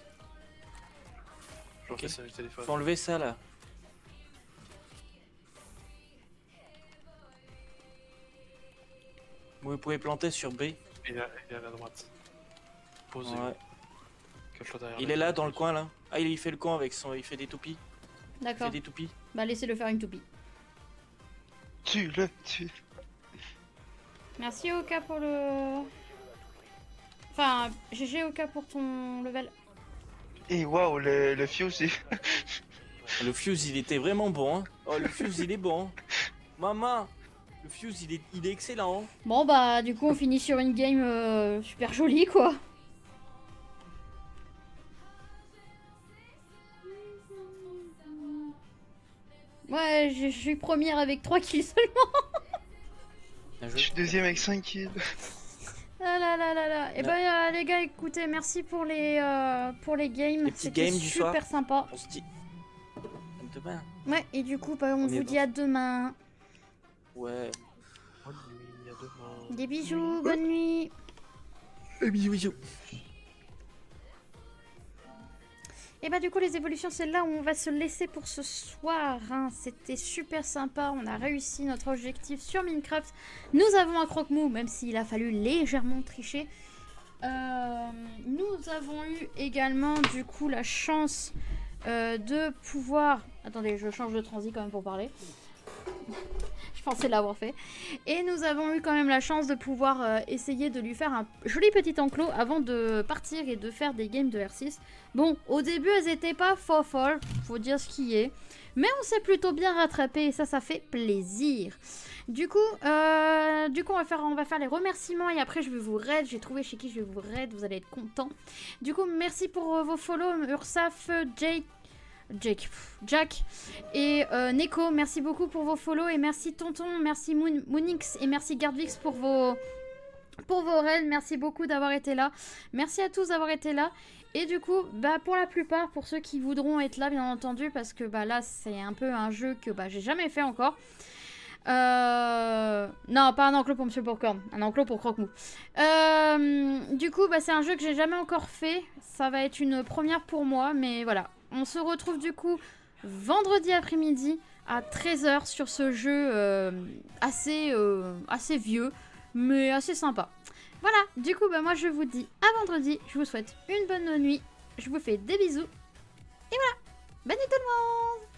Je refais ça avec le téléphone. Faut enlever ça là. Vous pouvez planter sur B. Il est à la droite. Posé. Ouais. Cache-toi derrière Il la est là tête. dans le coin là. Ah, il fait le con avec son. Il fait des toupies. Il D'accord. fait des toupies. Bah, laissez-le faire une toupie. Tu le tues. Merci Oka pour le... Enfin, GG Oka pour ton level. Et waouh, le fuse, Le fuse il était vraiment bon. Hein. Oh, le fuse il est bon. Maman, le fuse il est excellent. Hein. Bon bah du coup on finit sur une game super jolie quoi. Ouais, je suis première avec 3 kills seulement. Bien Je joué. suis deuxième avec 5 kills. Ah là là là là. Et bah les gars, écoutez, merci pour les games. Les petits C'était games du super soir. sympa. On se dit demain. Ouais, et du coup bah, on On y vous est dit à demain. Ouais. Bonne nuit, à demain. Des bisous, bonne nuit. Bisous bisous. Et bah du coup les évolutions c'est là où on va se laisser pour ce soir, hein. C'était super sympa, on a réussi notre objectif sur Minecraft. Nous avons un croque-mou même s'il a fallu légèrement tricher. Nous avons eu également du coup la chance de pouvoir... Attendez, je change de transi quand même pour parler. Je pensais l'avoir fait. Et nous avons eu quand même la chance de pouvoir essayer de lui faire un joli petit enclos avant de partir et de faire des games de R6. Bon, au début, elles étaient pas folle, faut dire ce qui est. Mais on s'est plutôt bien rattrapé et ça fait plaisir. Du coup, on va faire les remerciements et après je vais vous raid. J'ai trouvé chez qui je vais vous raid, vous allez être contents. Du coup, merci pour vos follow, Ursaf, Jack et Neko, merci beaucoup pour vos follow et merci Tonton, merci Moonix et merci Gardvix pour vos raids, merci beaucoup d'avoir été là, merci à tous d'avoir été là. Et du coup, bah pour la plupart, pour ceux qui voudront être là bien entendu, parce que bah là c'est un peu un jeu que bah j'ai jamais fait encore. Non, pas un enclos pour Monsieur Popcorn, un enclos pour Croque-Mou. Du coup, bah, c'est un jeu que j'ai jamais encore fait. Ça va être une première pour moi, mais voilà. On se retrouve du coup vendredi après-midi à 13 h sur ce jeu assez vieux, mais assez sympa. Voilà, du coup, bah, moi je vous dis à vendredi. Je vous souhaite une bonne nuit. Je vous fais des bisous. Et voilà, bonne nuit tout le monde!